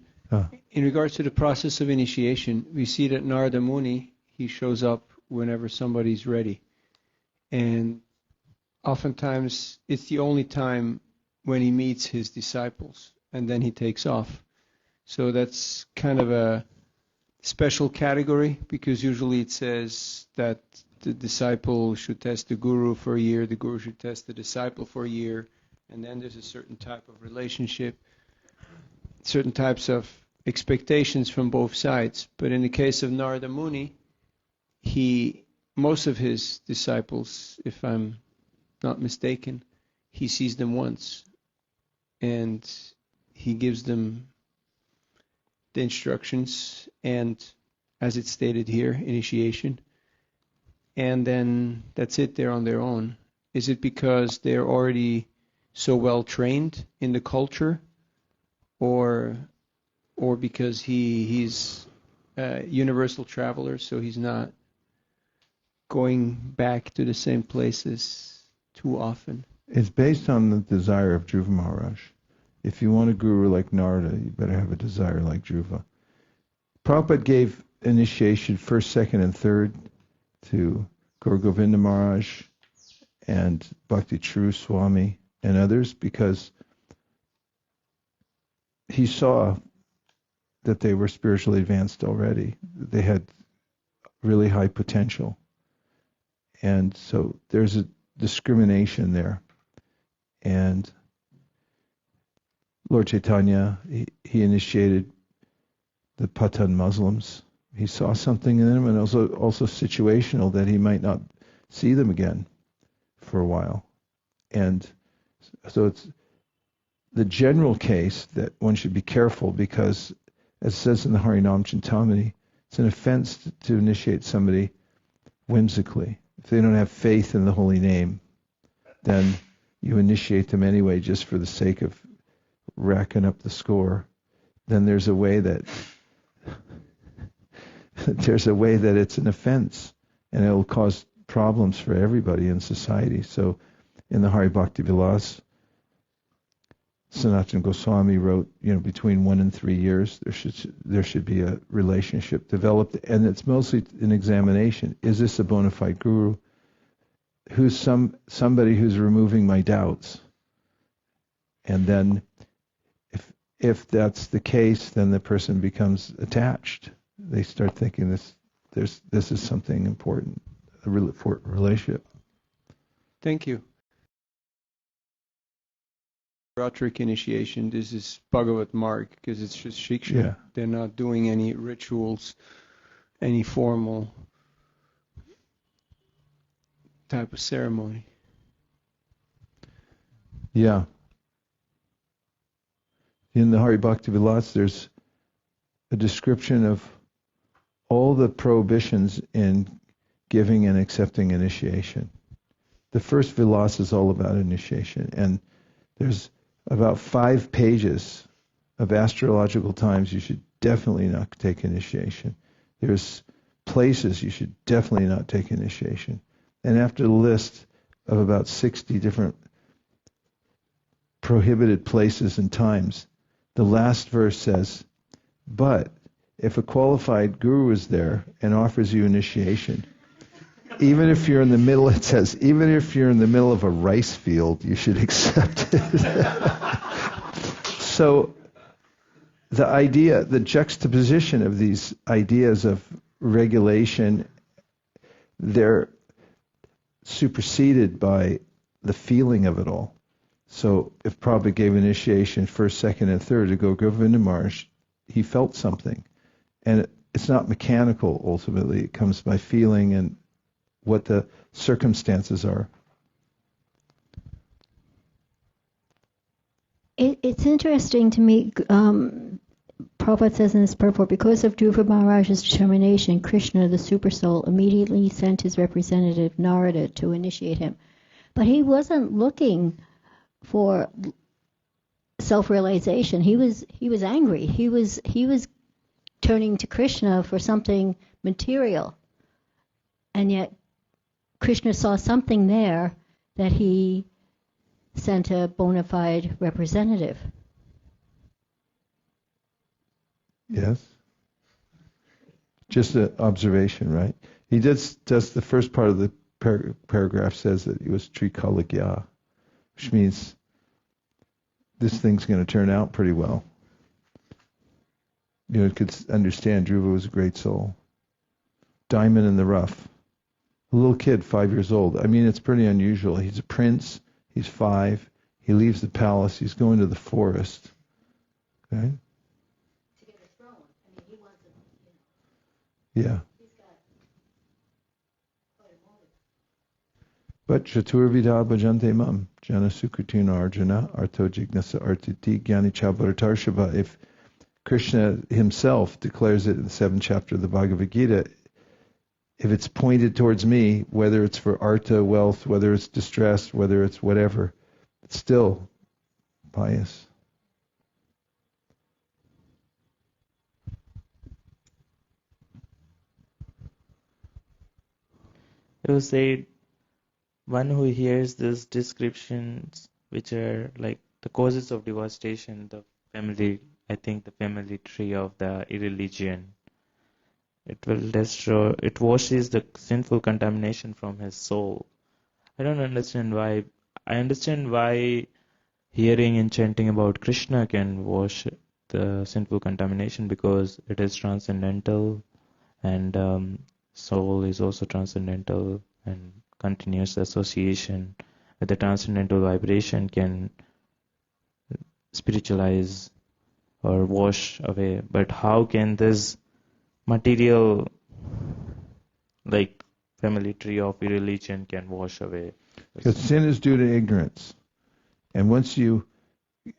In regards to the process of initiation, we see that Narada Muni, he shows up whenever somebody's ready. And oftentimes it's the only time when he meets his disciples, and then he takes off. So that's kind of a special category, because usually it says that the disciple should test the guru for a year, the guru should test the disciple for a year, and then there's a certain type of relationship, certain types of expectations from both sides. But in the case of Narada Muni, most of his disciples, if I'm not mistaken, he sees them once, and he gives them the instructions, and as it's stated here, initiation, and then that's it, they're on their own. Is it because they're already so well trained in the culture, or because he's a universal traveler, so he's not going back to the same places too often? It's based on the desire of Dhruva Maharaj. If you want a guru like Narada, you better have a desire like Dhruva. Prabhupada gave initiation first, second, and third to Gaur Govinda Maharaj and Bhakti True Swami and others, because he saw that they were spiritually advanced already. They had really high potential. And so there's a discrimination there. And Lord Chaitanya, he initiated the Pathan Muslims. He saw something in them, and also situational, that he might not see them again for a while. And so it's the general case that one should be careful, because, as it says in the Harinam Chintamani, it's an offense to initiate somebody whimsically. If they don't have faith in the holy name, then you initiate them anyway just for the sake of racking up the score. Then there's a way that it's an offense, and it will cause problems for everybody in society. So in the Hari Bhakti Vilas, Sanatana Goswami wrote, between 1 and 3 years there should be a relationship developed, and it's mostly an examination. Is this a bona fide guru? Who's somebody who's removing my doubts? And then if that's the case, then the person becomes attached. They start thinking this is something important, a relationship. Thank you. Ratric initiation, this is Bhagavat Marg, because it's just shiksha. Yeah. They're not doing any rituals, any formal type of ceremony. Yeah. In the Hari Bhakti Vilas, there's a description of all the prohibitions in giving and accepting initiation. The first Vilas is all about initiation, and there's about 5 pages of astrological times you should definitely not take initiation. There's places you should definitely not take initiation. And after the list of about 60 different prohibited places and times, the last verse says, but if a qualified guru is there and offers you initiation, even if you're in the middle, it says, even if you're in the middle of a rice field, you should accept it. So the idea, the juxtaposition of these ideas of regulation, they're superseded by the feeling of it all. So if Prabhupada gave initiation first, second, and third to go Govardhan Maharaj, he felt something. And it's not mechanical, ultimately. It comes by feeling and what the circumstances are. It's interesting to me, Prabhupada says in his purport, because of Dhruva Mahārāja's determination, Krishna, the Supersoul, immediately sent his representative Narada to initiate him. But he wasn't looking for self-realization. He was angry. He was turning to Krishna for something material. And yet Krishna saw something there that he sent a bona fide representative. Yes. Just an observation, right? He does the first part of the paragraph says that he was Trikaligya, which means this thing's going to turn out pretty well. You could understand Dhruva was a great soul. Diamond in the rough. A little kid, 5 years old. I mean, it's pretty unusual. He's a prince. He's 5. He leaves the palace. He's going to the forest. Okay? To get a throne. I mean, he wasn't, Yeah. He's got quite a motive. But Chaturvida bhajante mam, jana sukritina arjuna, arto jignasa artiti gyani chabharatarshava. If Krishna himself declares it in the 7th chapter of the Bhagavad Gita, if it's pointed towards me, whether it's for artha, wealth, whether it's distress, whether it's whatever, it's still pious. It was said, one who hears these descriptions, which are like the causes of devastation, the family, I think the family tree of the irreligion, it will destroy, it washes the sinful contamination from his soul. I don't understand why. I understand why hearing and chanting about Krishna can wash the sinful contamination, because it is transcendental, and soul is also transcendental, and continuous association with the transcendental vibration can spiritualize or wash away. But how can this material, like family tree of irreligion, can wash away? Because sin is due to ignorance. And once you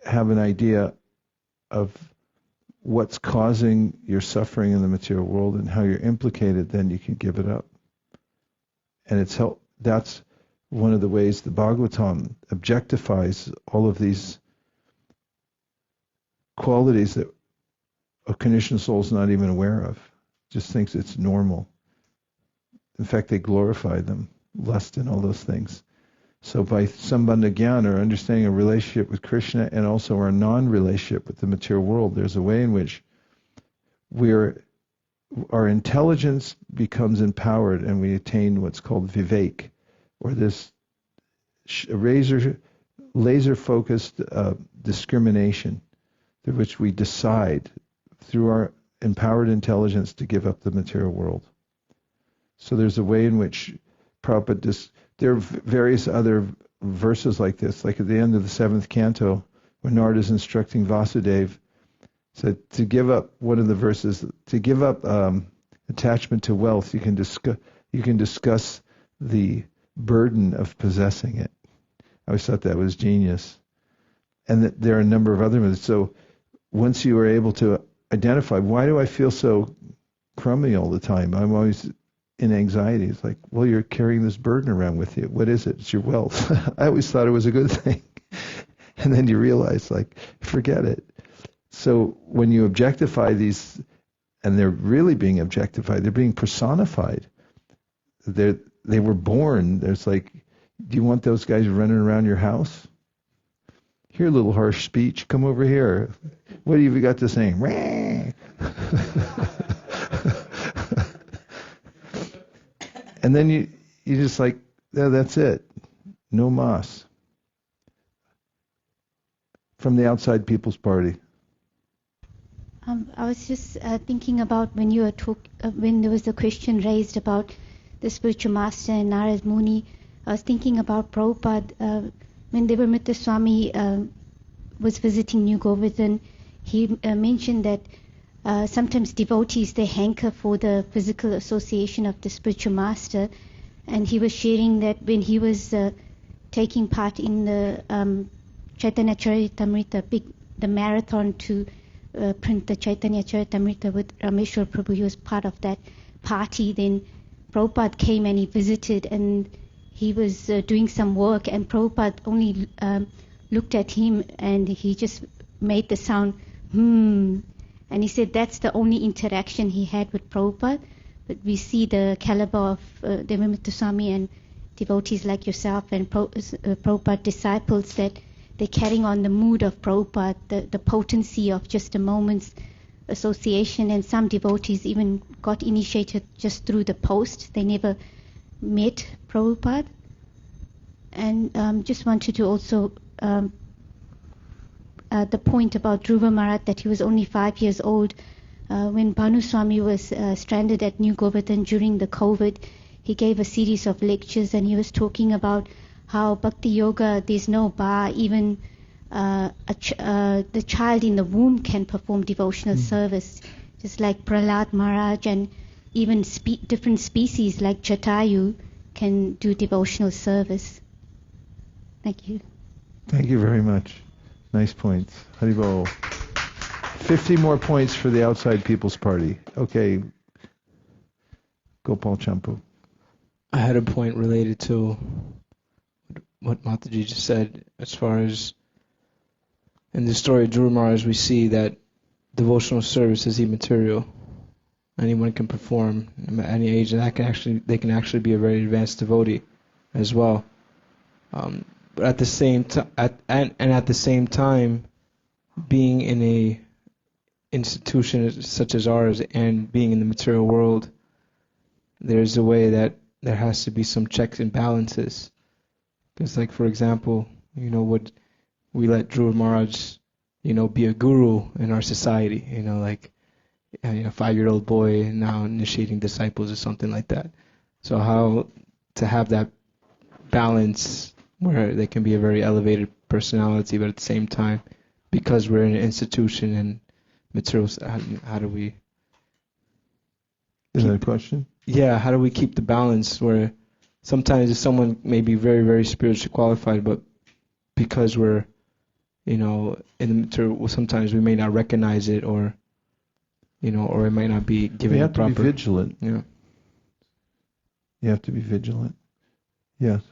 have an idea of what's causing your suffering in the material world and how you're implicated, then you can give it up. And that's one of the ways the Bhagavatam objectifies all of these qualities that a conditioned soul is not even aware of, just thinks it's normal. In fact, they glorify them, lust and all those things. So by sambandha jnana, or understanding a relationship with Krishna and also our non-relationship with the material world, there's a way in which our intelligence becomes empowered and we attain what's called vivek, or this laser-focused discrimination through which we decide through our empowered intelligence to give up the material world. So there's a way in which Prabhupada there are various other verses like this, like at the end of the 7th canto, when Narada is instructing Vasudeva, said to give up, one of the verses, to give up attachment to wealth, you can discuss the burden of possessing it. I always thought that was genius. And that there are a number of other methods. So once you are able to identify, why do I feel so crummy all the time? I'm always in anxiety. It's like, well, you're carrying this burden around with you. What is it? It's your wealth. I always thought it was a good thing. And then you realize, like, forget it. So when you objectify these, and they're really being objectified, they're being personified. They were born. There's like, do you want those guys running around your house? Here, little harsh speech. Come over here. What have you got to say? And then you just like, yeah, that's it. No mas. From the outside people's party. I was just thinking about when you were when there was a question raised about the spiritual master and Narad Muni. I was thinking about Prabhupada when Devamrita Swami was visiting New Govardhan, he mentioned that sometimes devotees, they hanker for the physical association of the spiritual master, and he was sharing that when he was taking part in the Chaitanya Charitamrita, the marathon to print the Chaitanya Charitamrita with Rameshwar Prabhu, he was part of that party. Then Prabhupada came and he visited, and he was doing some work, and Prabhupada only looked at him and he just made the sound and he said that's the only interaction he had with Prabhupada. But we see the caliber of Devamrita Swami and devotees like yourself and Prabhupada disciples, that they're carrying on the mood of Prabhupada, the potency of just a moment's association. And some devotees even got initiated just through the post. They never met Prabhupada. And just wanted to also the point about Dhruva Maharaj, that he was only 5 years old. When Bhanu Swami was stranded at New Govardhan during the COVID, he gave a series of lectures, and he was talking about how Bhakti Yoga, there's no bar, even the child in the womb can perform devotional service, just like Prahlad Maharaj, and even different species like Jatayu can do devotional service. Thank you. Thank you very much. Nice points. Haribol. 50 more points for the Outside People's Party. Okay. Gopal Champu. I had a point related to what Mataji just said, as far as in the story of Dhruva Maharaj, we see that devotional service is immaterial. Anyone can perform at any age, and they can actually be a very advanced devotee as well. But at the same at the same time, being in a institution such as ours and being in the material world, there's a way that there has to be some checks and balances. Because, like, for example, would we let Dhruva Maharaj, be a guru in our society? Like, a 5-year-old boy now initiating disciples or something like that. So how to have that balance where they can be a very elevated personality, but at the same time, because we're in an institution and materials, how do we... Is that a question? Yeah, how do we keep the balance where sometimes someone may be very, very spiritually qualified, but because we're, in the material, sometimes we may not recognize it, or, or it might not be given You have proper... to be vigilant. Yeah. You have to be vigilant. Yes.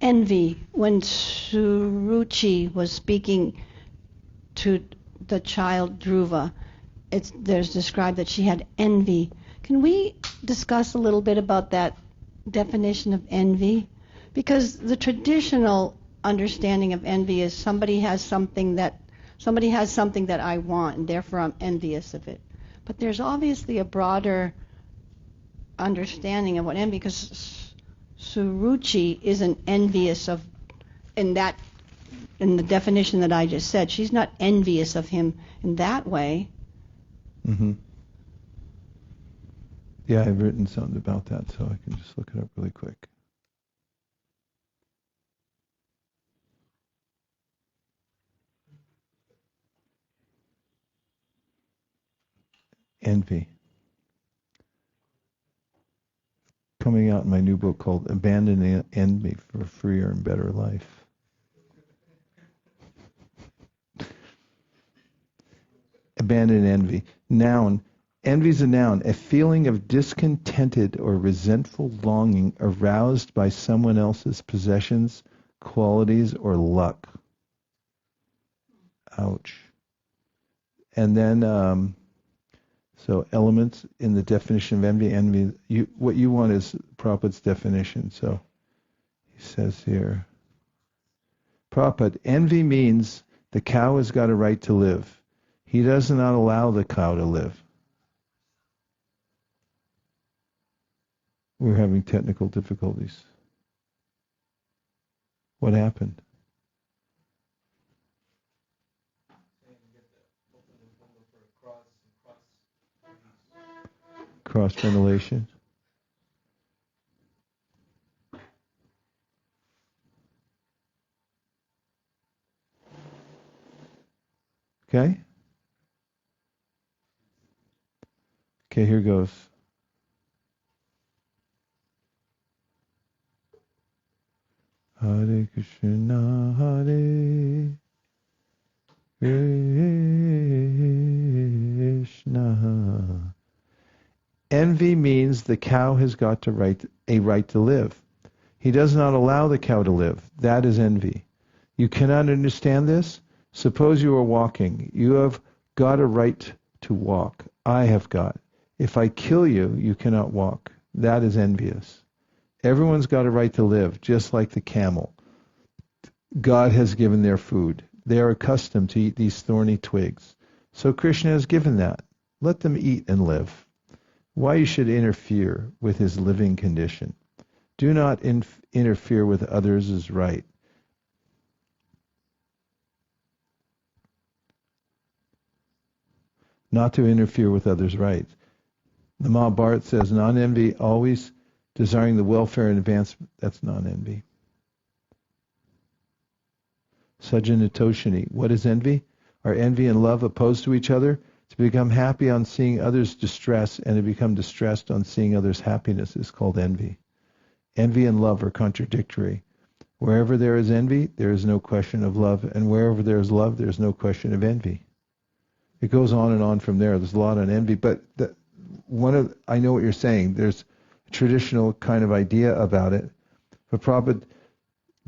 Envy. When Suruchi was speaking to the child Dhruva, there's described that she had envy. Can we discuss a little bit about that definition of envy? Because the traditional understanding of envy is somebody has something that I want, and therefore I'm envious of it. But there's obviously a broader understanding of what envy, because Suruchi isn't envious of, in the definition that I just said, she's not envious of him in that way. Mm-hmm. Yeah, I've written something about that, so I can just look it up really quick. Envy. Coming out in my new book called Abandon Envy for a Freer and Better Life. Abandon envy. Noun. Envy is a noun, a feeling of discontented or resentful longing aroused by someone else's possessions, qualities, or luck. Ouch. And then, so elements in the definition of envy. Envy. What you want is Prabhupada's definition. So he says here, Prabhupada, envy means the cow has got a right to live. He does not allow the cow to live. We're having technical difficulties. What happened? Cross ventilation. Okay? Okay, here goes. Hare Krishna, Hare Krishna. Envy means the cow has got a right to live. He does not allow the cow to live. That is envy. You cannot understand this? Suppose you are walking. You have got a right to walk. I have got. If I kill you, you cannot walk. That is envious. Everyone's got a right to live, just like the camel. God has given their food. They are accustomed to eat these thorny twigs. So Krishna has given that. Let them eat and live. Why you should interfere with his living condition? Do not interfere with others is right. Not to interfere with others' rights. The Mahabharata says, non-envy, always desiring the welfare and advancement. That's non-envy. Sajanatoshini. What is envy? Are envy and love opposed to each other? To become happy on seeing others' distress and to become distressed on seeing others' happiness is called envy. Envy and love are contradictory. Wherever there is envy, there is no question of love, and wherever there is love, there is no question of envy. It goes on and on from there. There's a lot on envy, but I know what you're saying. There's a traditional kind of idea about it, but Prabhupada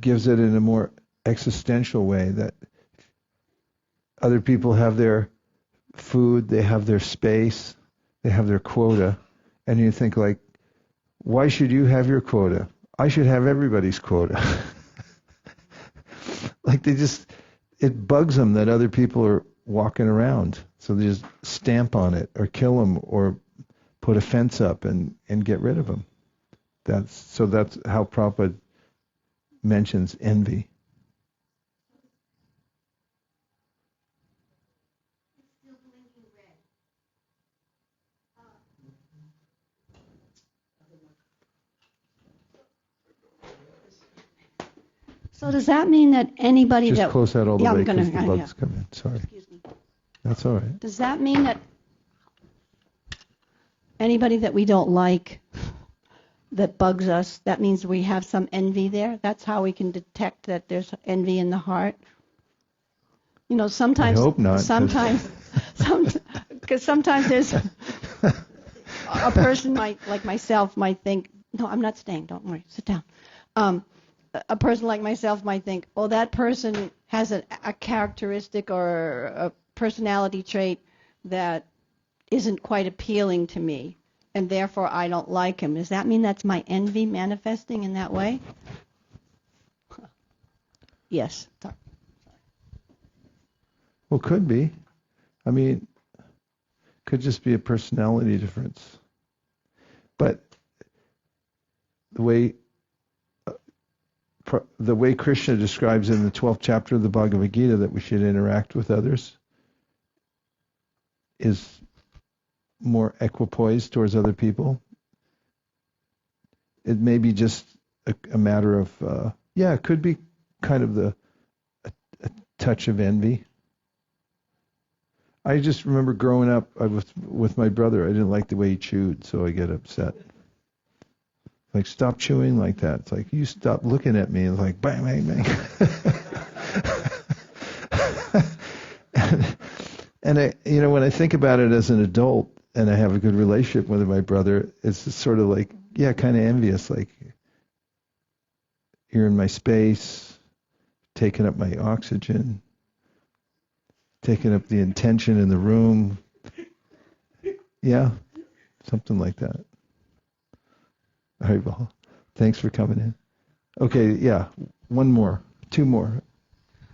gives it in a more existential way, that other people have their food, they have their space, they have their quota, and you think like, why should you have your quota? I should have everybody's quota. Like it bugs them that other people are walking around, so they just stamp on it or kill them or put a fence up and get rid of them. That's how Prabhupada mentions envy. So does that mean that anybody just that... close that all the way because the bugs yeah. come in. Sorry. Excuse me. That's all right. Does that mean that anybody that we don't like, that bugs us, that means we have some envy there? That's how we can detect that there's envy in the heart? You know, sometimes... I hope not. Sometimes... Because sometimes there's... a person like myself might think, no, I'm not staying, don't worry, sit down. A person like myself might think, oh, that person has a characteristic or a personality trait that isn't quite appealing to me, and therefore I don't like him. Does that mean that's my envy manifesting in that way? Yes. Well, could be. I mean, could just be a personality difference. But the way Krishna describes in the 12th chapter of the Bhagavad Gita that we should interact with others is more equipoised towards other people. It may be just a matter of, it could be kind of a touch of envy. I just remember growing up with my brother. I didn't like the way he chewed, so I get upset. Like, stop chewing like that. It's like, you stop looking at me. It's like, bang, bang, bang. and I, when I think about it as an adult and I have a good relationship with my brother, it's sort of like, kind of envious. Like, you're in my space, taking up my oxygen, taking up the intention in the room. Yeah, something like that. All right, well, thanks for coming in. Okay, two more.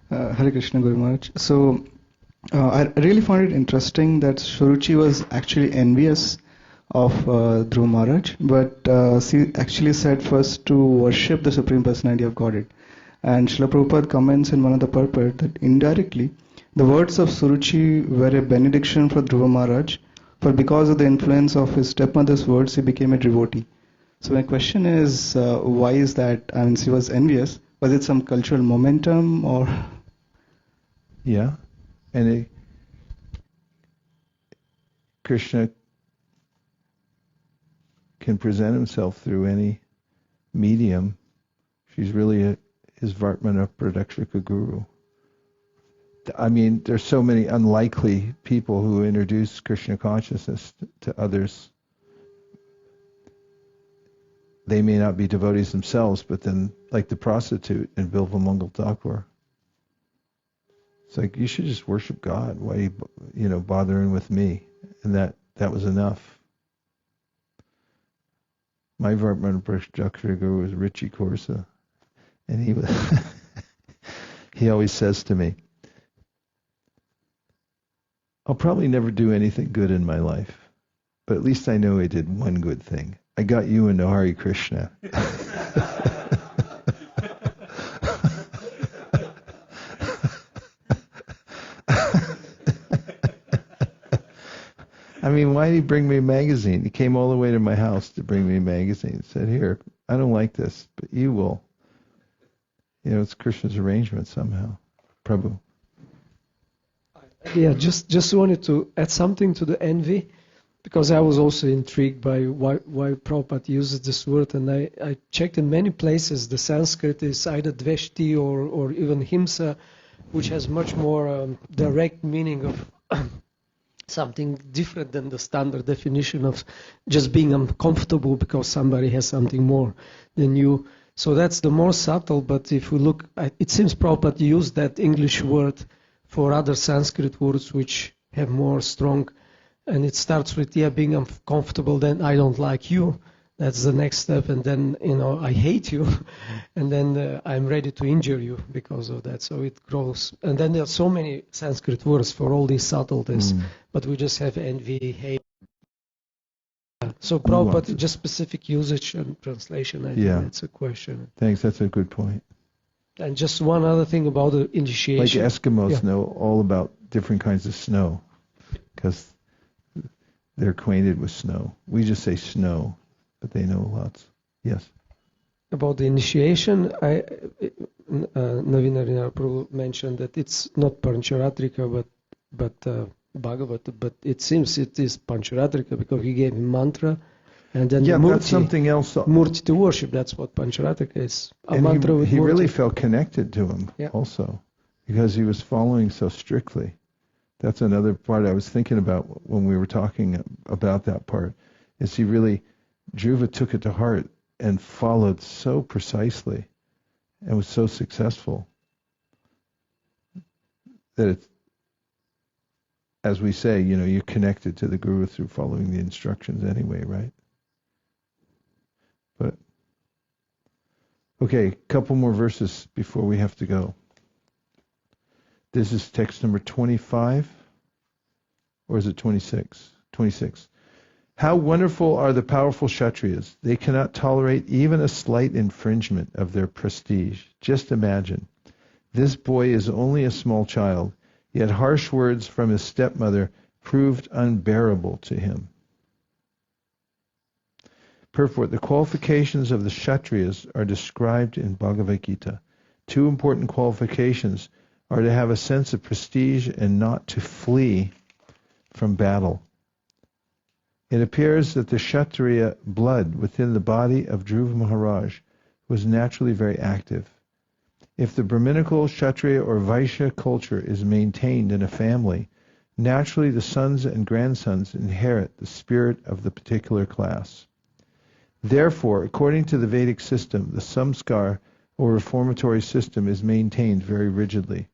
Hare Krishna, Guru Maharaj. So, I really found it interesting that Suruchi was actually envious of Dhruva Maharaj, but she actually said first to worship the Supreme Personality of Godhead. And Srila Prabhupada comments in one of the purport that indirectly, the words of Suruchi were a benediction for Dhruva Maharaj, for because of the influence of his stepmother's words, he became a devotee. So my question is, why is that? I mean, she was envious. Was it some cultural momentum or? Yeah, and Krishna can present himself through any medium. She's really his Vartmana Pradakshika Guru. I mean, there's so many unlikely people who introduce Krishna consciousness to others. They may not be devotees themselves, but then, like the prostitute in Bilva Mangal Thakur, it's like, you should just worship God. Why are you bothering with me? And that was enough. My Vartmana Pradakshika Guru was Richie Korsa, and he was he always says to me, I'll probably never do anything good in my life, but at least I know I did one good thing. I got you into Hare Krishna. I mean, why did he bring me a magazine? He came all the way to my house to bring me a magazine. He said, here, I don't like this, but you will. It's Krishna's arrangement somehow. Prabhu. Yeah, just wanted to add something to the envy, because I was also intrigued by why Prabhupada uses this word, and I checked in many places. The Sanskrit is either dveshti or even himsa, which has much more direct meaning of something different than the standard definition of just being uncomfortable because somebody has something more than you. So that's the more subtle, but if we look, it seems Prabhupada used that English word for other Sanskrit words which have more strong, and it starts with, being uncomfortable, then I don't like you. That's the next step, and then, I hate you, and then I'm ready to injure you because of that. So it grows. And then there are so many Sanskrit words for all these subtleties, but we just have envy, hate. So Prabhupada, just specific usage and translation, I think that's a question. Thanks, that's a good point. And just one other thing about the initiation. Like Eskimos know all about different kinds of snow, because they're acquainted with snow. We just say snow, but they know lots. Yes? About the initiation, Navina Prabhu mentioned that it's not Pancharatrika, but Bhagavata, but it seems it is Pancharatrika because he gave him mantra, and then the murti, that's something else. Murti to worship, that's what Pancharatrika is. And mantra he really felt connected to him also, because he was following so strictly. That's another part I was thinking about when we were talking about that part, is Dhruva took it to heart and followed so precisely and was so successful that it's, as we say, you're connected to the Guru through following the instructions anyway, right? But, okay, couple more verses before we have to go. This is text number 25, or is it 26? 26. How wonderful are the powerful Kshatriyas. They cannot tolerate even a slight infringement of their prestige. Just imagine. This boy is only a small child, yet harsh words from his stepmother proved unbearable to him. Purport. The qualifications of the Kshatriyas are described in Bhagavad Gita. Two important qualifications are to have a sense of prestige and not to flee from battle. It appears that the Kshatriya blood within the body of Dhruva Mahārāja was naturally very active. If the Brahminical, Kshatriya, or Vaishya culture is maintained in a family, naturally the sons and grandsons inherit the spirit of the particular class. Therefore, according to the Vedic system, the samskar, or reformatory system, is maintained very rigidly.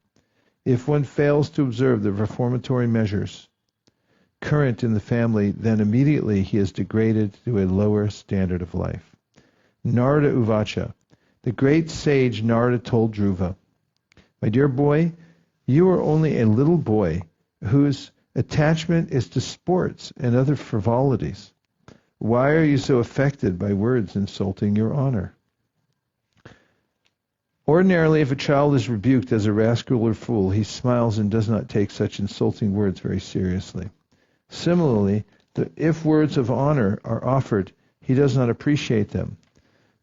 If one fails to observe the reformatory measures current in the family, then immediately he is degraded to a lower standard of life. Narada Uvacha. The great sage Narada told Dhruva, my dear boy, you are only a little boy whose attachment is to sports and other frivolities. Why are you so affected by words insulting your honor? Ordinarily, if a child is rebuked as a rascal or fool, he smiles and does not take such insulting words very seriously. Similarly, if words of honor are offered, he does not appreciate them.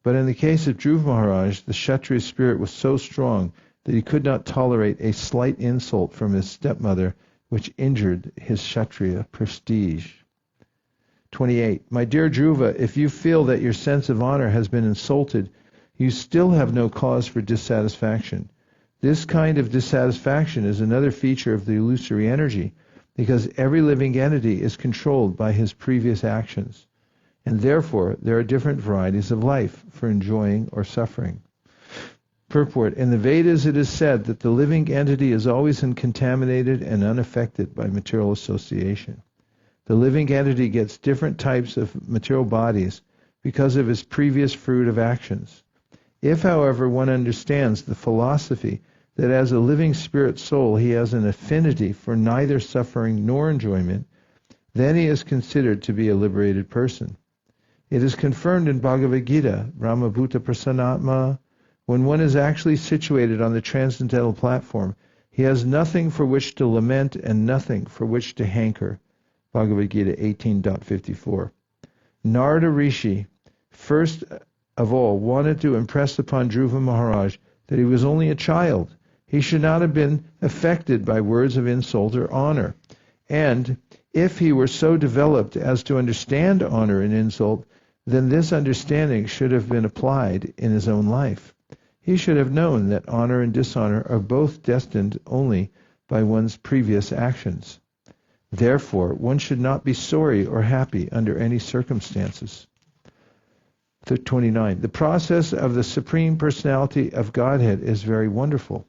But in the case of Dhruva Mahārāja, the Kshatriya spirit was so strong that he could not tolerate a slight insult from his stepmother, which injured his Kshatriya prestige. 28. My dear Dhruva, if you feel that your sense of honor has been insulted, you still have no cause for dissatisfaction. This kind of dissatisfaction is another feature of the illusory energy, because every living entity is controlled by his previous actions, and therefore there are different varieties of life for enjoying or suffering. Purport. In the Vedas it is said that the living entity is always uncontaminated and unaffected by material association. The living entity gets different types of material bodies because of his previous fruit of actions. If, however, one understands the philosophy that as a living spirit soul he has an affinity for neither suffering nor enjoyment, then he is considered to be a liberated person. It is confirmed in Bhagavad Gita, Brahmabhuta Prasanatma, when one is actually situated on the transcendental platform, he has nothing for which to lament and nothing for which to hanker. Bhagavad Gita 18.54. Narada Rishi, first of all, wanted to impress upon Dhruva Mahārāja that he was only a child. He should not have been affected by words of insult or honor. And if he were so developed as to understand honor and insult, then this understanding should have been applied in his own life. He should have known that honor and dishonor are both destined only by one's previous actions. Therefore, one should not be sorry or happy under any circumstances. 29. The process of the Supreme Personality of Godhead is very wonderful.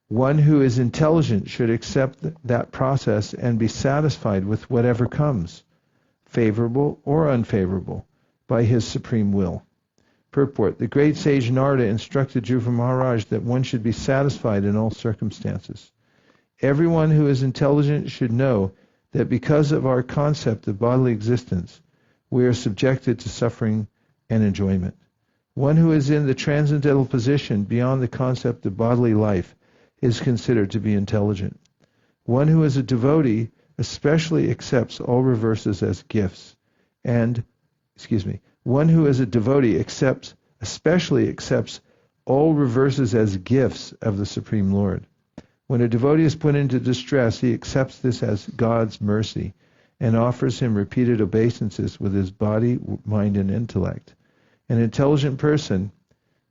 One who is intelligent should accept that process and be satisfied with whatever comes, favorable or unfavorable, by his supreme will. Purport. The great sage Narada instructed Dhruva Mahārāja that one should be satisfied in all circumstances. Everyone who is intelligent should know that because of our concept of bodily existence, we are subjected to suffering and enjoyment. One who is in the transcendental position beyond the concept of bodily life is considered to be intelligent. One who is a devotee especially accepts all reverses as gifts, one who is a devotee especially accepts all reverses as gifts of the Supreme Lord. When a devotee is put into distress, he accepts this as God's mercy and offers him repeated obeisances with his body, mind, and intellect. An intelligent person,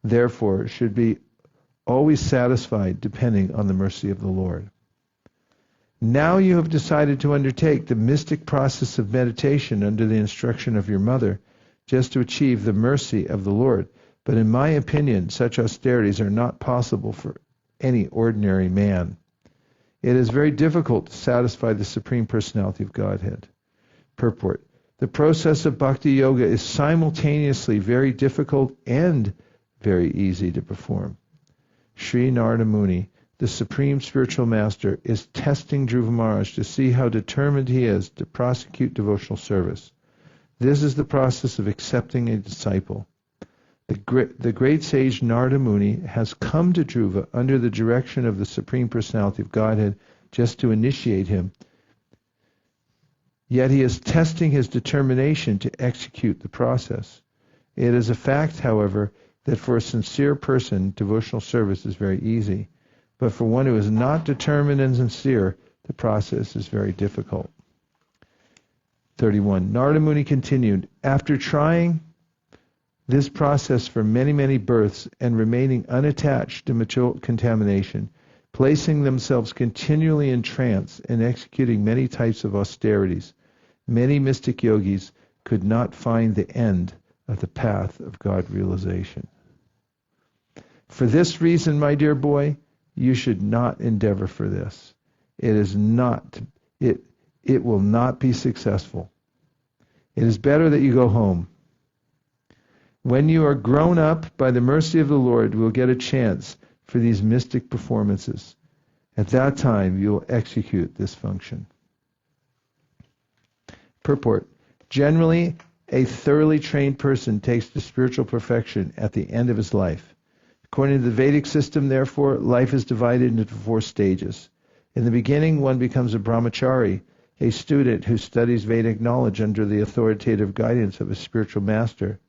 therefore, should be always satisfied depending on the mercy of the Lord. Now you have decided to undertake the mystic process of meditation under the instruction of your mother, just to achieve the mercy of the Lord. But in my opinion, such austerities are not possible for any ordinary man. It is very difficult to satisfy the Supreme Personality of Godhead. Purport. The process of Bhakti Yoga is simultaneously very difficult and very easy to perform. Sri Narada Muni, the Supreme Spiritual Master, is testing Dhruva Mahārāja to see how determined he is to prosecute devotional service. This is the process of accepting a disciple. The great sage Narada Muni has come to Dhruva under the direction of the Supreme Personality of Godhead just to initiate him. Yet he is testing his determination to execute the process. It is a fact, however, that for a sincere person, devotional service is very easy. But for one who is not determined and sincere, the process is very difficult. 31. Narada Muni continued, after trying this process for many, many births and remaining unattached to material contamination, placing themselves continually in trance and executing many types of austerities, many mystic yogis could not find the end of the path of God realization. For this reason, my dear boy, you should not endeavor for this. It will not be successful. It is better that you go home. When you are grown up, by the mercy of the Lord, you will get a chance for these mystic performances. At that time, you will execute this function. Purport. Generally, a thoroughly trained person takes to spiritual perfection at the end of his life. According to the Vedic system, therefore, life is divided into 4 stages. In the beginning, one becomes a brahmachari, a student who studies Vedic knowledge under the authoritative guidance of a spiritual master.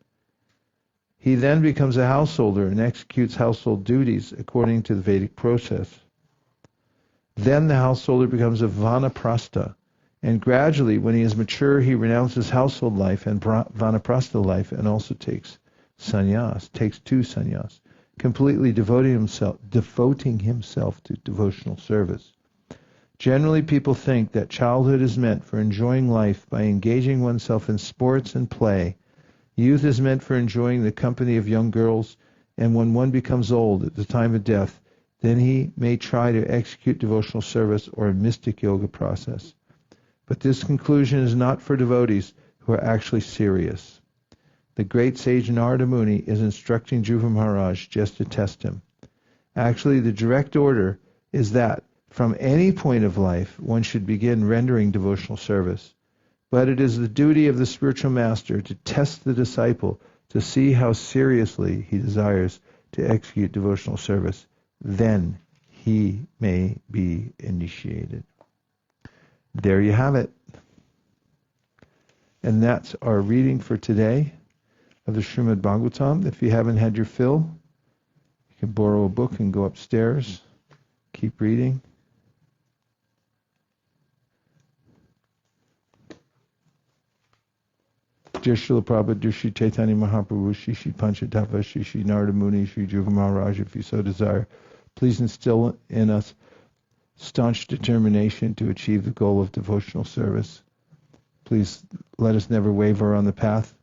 He then becomes a householder and executes household duties according to the Vedic process. Then the householder becomes a vanaprastha, And gradually, when he is mature, he renounces household life and vanaprastha life and also takes two sannyas, completely devoting himself to devotional service. Generally, people think that childhood is meant for enjoying life by engaging oneself in sports and play. Youth is meant for enjoying the company of young girls, and when one becomes old at the time of death, then he may try to execute devotional service or a mystic yoga process. But this conclusion is not for devotees who are actually serious. The great sage Narada Muni is instructing Dhruva Mahārāja just to test him. Actually, the direct order is that from any point of life one should begin rendering devotional service. But it is the duty of the spiritual master to test the disciple to see how seriously he desires to execute devotional service. Then he may be initiated. There you have it. And that's our reading for today of the Srimad Bhagavatam. If you haven't had your fill, you can borrow a book and go upstairs. Keep reading. Jai Srila Prabhupada, Jai Shri Chaitanya Mahaprabhu, Shri Shri Panchatattva, Shri Shri Narada Muni, Shri Dhruva Mahārāja, if you so desire, please instill in us staunch determination to achieve the goal of devotional service. Please let us never waver on the path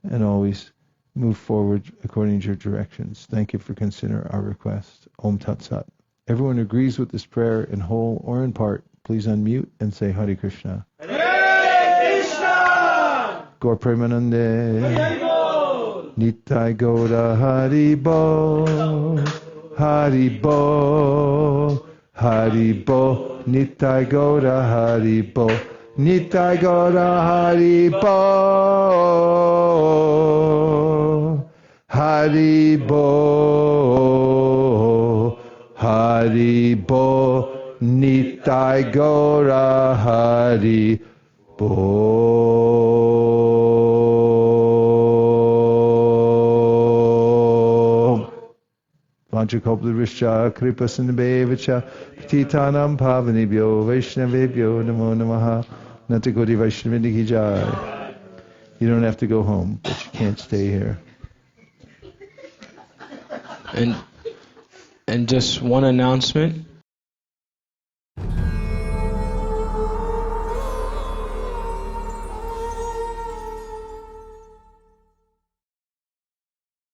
and always move forward according to your directions. Thank you for considering our request. Om Tat Sat. Everyone agrees with this prayer in whole or in part. Please unmute and say Hare Krishna. Hare Krishna! Gaur Premanande. Nitai Gaura Hari Bol. Hari Bol. Hari Bol. Nitai Gaura Hari Bol. Nitai Gaura Hari Bol. Hari Bol. Hari Bol. Nitai Gaura Hari Bol. Vanchakalpatarishya kripasinabhevacha patitanam pavanebhyo vaishnavebhyo namo namaha. Natakoti Vaishnavini ki jai. You don't have to go home, but you can't stay here. And just one announcement.